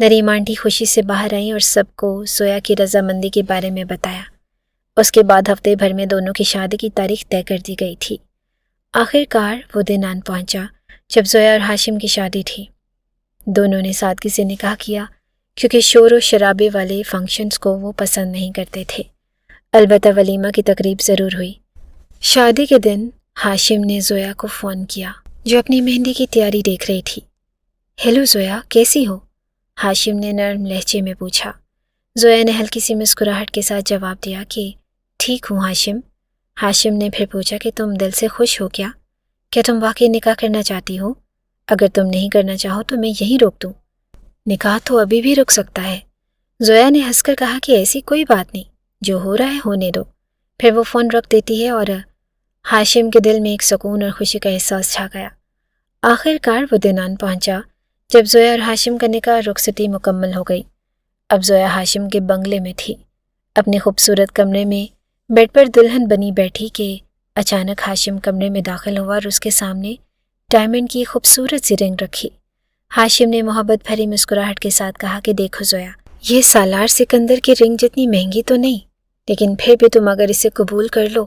نریم آنٹی خوشی سے باہر آئیں اور سب کو زویا کی رضامندی کے بارے میں بتایا۔ اس کے بعد ہفتے بھر میں دونوں کی شادی کی تاریخ طے کر دی گئی تھی۔ آخر کار وہ دن آن پہنچا جب زویا اور ہاشم کی شادی تھی۔ دونوں نے سادگی سے نکاح کیا، کیونکہ شور و شرابے والے فنکشنز کو وہ پسند نہیں کرتے تھے۔ البتہ ولیمہ کی تقریب ضرور ہوئی۔ شادی کے دن ہاشم نے زویا کو فون کیا، جو اپنی مہندی کی تیاری دیکھ رہی تھی۔ ہیلو زویا، کیسی ہو؟ ہاشم نے نرم لہجے میں پوچھا۔ زویا نے ہلکی سی مسکراہٹ کے ساتھ جواب دیا کہ ٹھیک ہوں ہاشم۔ ہاشم نے پھر پوچھا کہ تم دل سے خوش ہو کیا؟ کیا تم واقعی نکاح کرنا چاہتی ہو؟ اگر تم نہیں کرنا چاہو تو میں یہیں روک دوں۔ نکاح تو ابھی بھی رک سکتا ہے۔ زویا نے ہنس کر کہا کہ ایسی کوئی بات نہیں، جو ہو رہا ہے ہونے دو۔ پھر وہ فون رکھ دیتی ہے، اور ہاشم کے دل میں ایک سکون اور خوشی کا احساس چھا گیا۔ آخر کار وہ دن آن پہنچا جب زویا اور ہاشم کا نکاح رخصتی مکمل ہو گئی۔ اب زویا ہاشم کے بنگلے میں تھی، اپنے خوبصورت کمرے میں بیڈ پر دلہن بنی بیٹھی کہ اچانک ہاشم کمرے میں داخل ہوا اور اس کے سامنے ڈائمنڈ کی خوبصورت سی رنگ رکھی۔ ہاشم نے محبت بھری مسکراہٹ کے ساتھ کہا کہ دیکھو زویا، یہ سالار سکندر کی رنگ جتنی مہنگی تو نہیں، لیکن پھر بھی تم اگر اسے قبول کر لو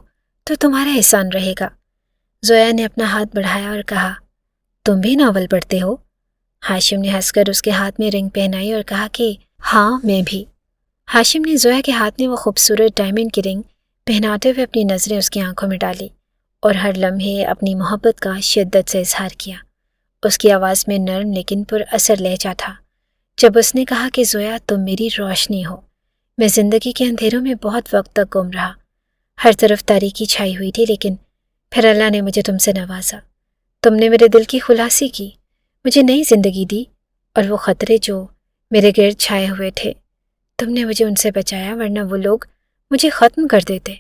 تو تمہارا احسان رہے گا۔ زویا نے اپنا ہاتھ بڑھایا اور کہا، تم بھی ناول پڑھتے ہو؟ ہاشم نے ہنس کر اس کے ہاتھ میں رنگ پہنائی اور کہا کہ ہاں میں بھی۔ ہاشم نے زویا کے ہاتھ میں وہ خوبصورت ڈائمنڈ کی رنگ پہناتے ہوئے اپنی نظریں اس کی آنکھوں میں ڈالی اور ہر لمحے اپنی محبت کا شدت سے اظہار کیا۔ اس کی آواز میں نرم لیکن پر اثر لہجہ تھا جب اس نے کہا کہ زویا، تم میری روشنی ہو۔ میں زندگی کے اندھیروں میں بہت وقت تک گم رہا، ہر طرف تاریکی چھائی ہوئی تھی، لیکن پھر اللہ نے مجھے تم سے نوازا۔ تم نے میرے دل کی خلاصی کی، مجھے نئی زندگی دی، اور وہ خطرے جو میرے گرد چھائے ہوئے تھے تم نے مجھے ان سے بچایا، ورنہ وہ لوگ مجھے ختم کر دیتے۔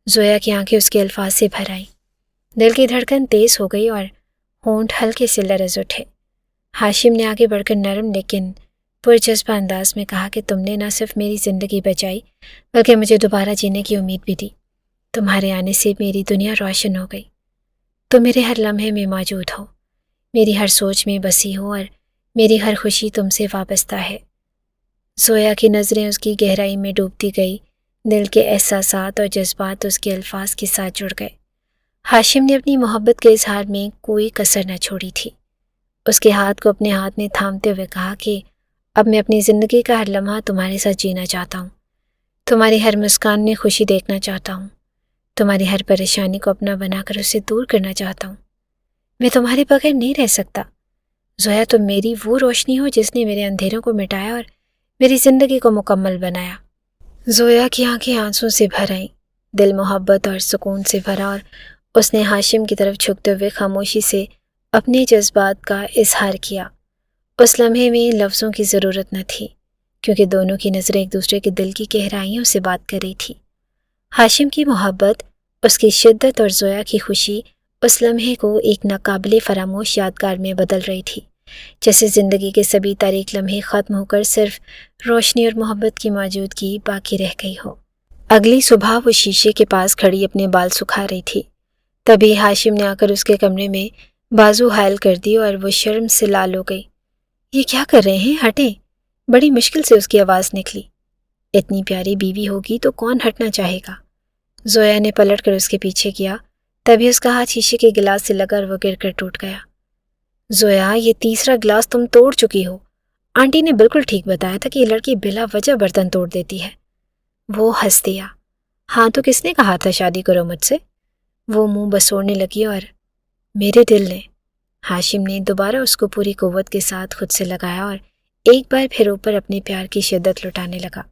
زویا کی آنکھیں اس کے الفاظ سے بھر آئیں، دل کی دھڑکن تیز ہو گئی اور ہونٹ ہلکے سے لرز اٹھے۔ ہاشم نے آگے بڑھ کر نرم لیکن پرجذبہ انداز میں کہا کہ تم نے نہ صرف میری زندگی بچائی بلکہ مجھے دوبارہ جینے کی امید بھی دی۔ تمہارے آنے سے میری دنیا روشن ہو گئی. تم میرے ہر لمحے میں موجود ہو، میری ہر سوچ میں بسی ہو اور میری ہر خوشی تم سے وابستہ ہے. زویا کی نظریں اس کی گہرائی میں ڈوبتی گئی. دل کے احساسات اور جذبات اس کے الفاظ کے ساتھ جڑ گئے. ہاشم نے اپنی محبت کے اظہار میں کوئی کسر نہ چھوڑی تھی. اس کے ہاتھ کو اپنے ہاتھ میں تھامتے ہوئے کہا کہ اب میں اپنی زندگی کا ہر لمحہ تمہارے ساتھ جینا چاہتا ہوں. تمہاری ہر مسکان میں خوشی دیکھنا چاہتا ہوں. تمہاری ہر پریشانی کو اپنا بنا کر اسے دور کرنا چاہتا ہوں. میں تمہارے بغیر نہیں رہ سکتا. زویا، تم میری وہ روشنی ہو جس نے میرے اندھیروں کو مٹایا اور میری زندگی کو مکمل بنایا. زویا کی آنکھیں آنسوں سے بھر آئیں. دل محبت اور سکون سے بھرا اور اس نے ہاشم کی طرف جھکتے ہوئے خاموشی سے اپنے جذبات کا اظہار کیا. اس لمحے میں لفظوں کی ضرورت نہ تھی، کیونکہ دونوں کی نظریں ایک دوسرے کے دل کی گہرائیوں سے بات کر رہی تھی. ہاشم کی محبت، اس کی شدت اور زویا کی خوشی اس لمحے کو ایک ناقابل فراموش یادگار میں بدل رہی تھی، جیسے زندگی کے سبھی تاریک لمحے ختم ہو کر صرف روشنی اور محبت کی موجودگی باقی رہ گئی ہو. اگلی صبح وہ شیشے کے پاس کھڑی اپنے بال سکھا رہی تھی. تبھی ہاشم نے آ کر اس کے کمرے میں بازو حائل کر دی اور وہ شرم سے لال ہو گئی. یہ کیا کر رہے ہیں؟ ہٹیں! بڑی مشکل سے اس کی آواز نکلی. اتنی پیاری بیوی ہوگی تو کون ہٹنا چاہے گا؟ زویا نے پلٹ کر اس کے پیچھے کیا. تبھی اس کا ہاتھ شیشے کے گلاس سے لگا اور وہ گر کر ٹوٹ گیا. زویا، یہ تیسرا گلاس تم توڑ چکی ہو. آنٹی نے بالکل ٹھیک بتایا تھا کہ یہ لڑکی بلا وجہ برتن توڑ دیتی ہے. وہ ہنس دیا. ہاں تو کس نے کہا تھا شادی کرو مجھ سے؟ وہ منہ بسوڑنے لگی اور میرے دل نے. ہاشم نے دوبارہ اس کو پوری قوت کے ساتھ خود سے لگایا اور ایک بار پھر اوپر اپنے پیار کی شدت لٹانے لگا.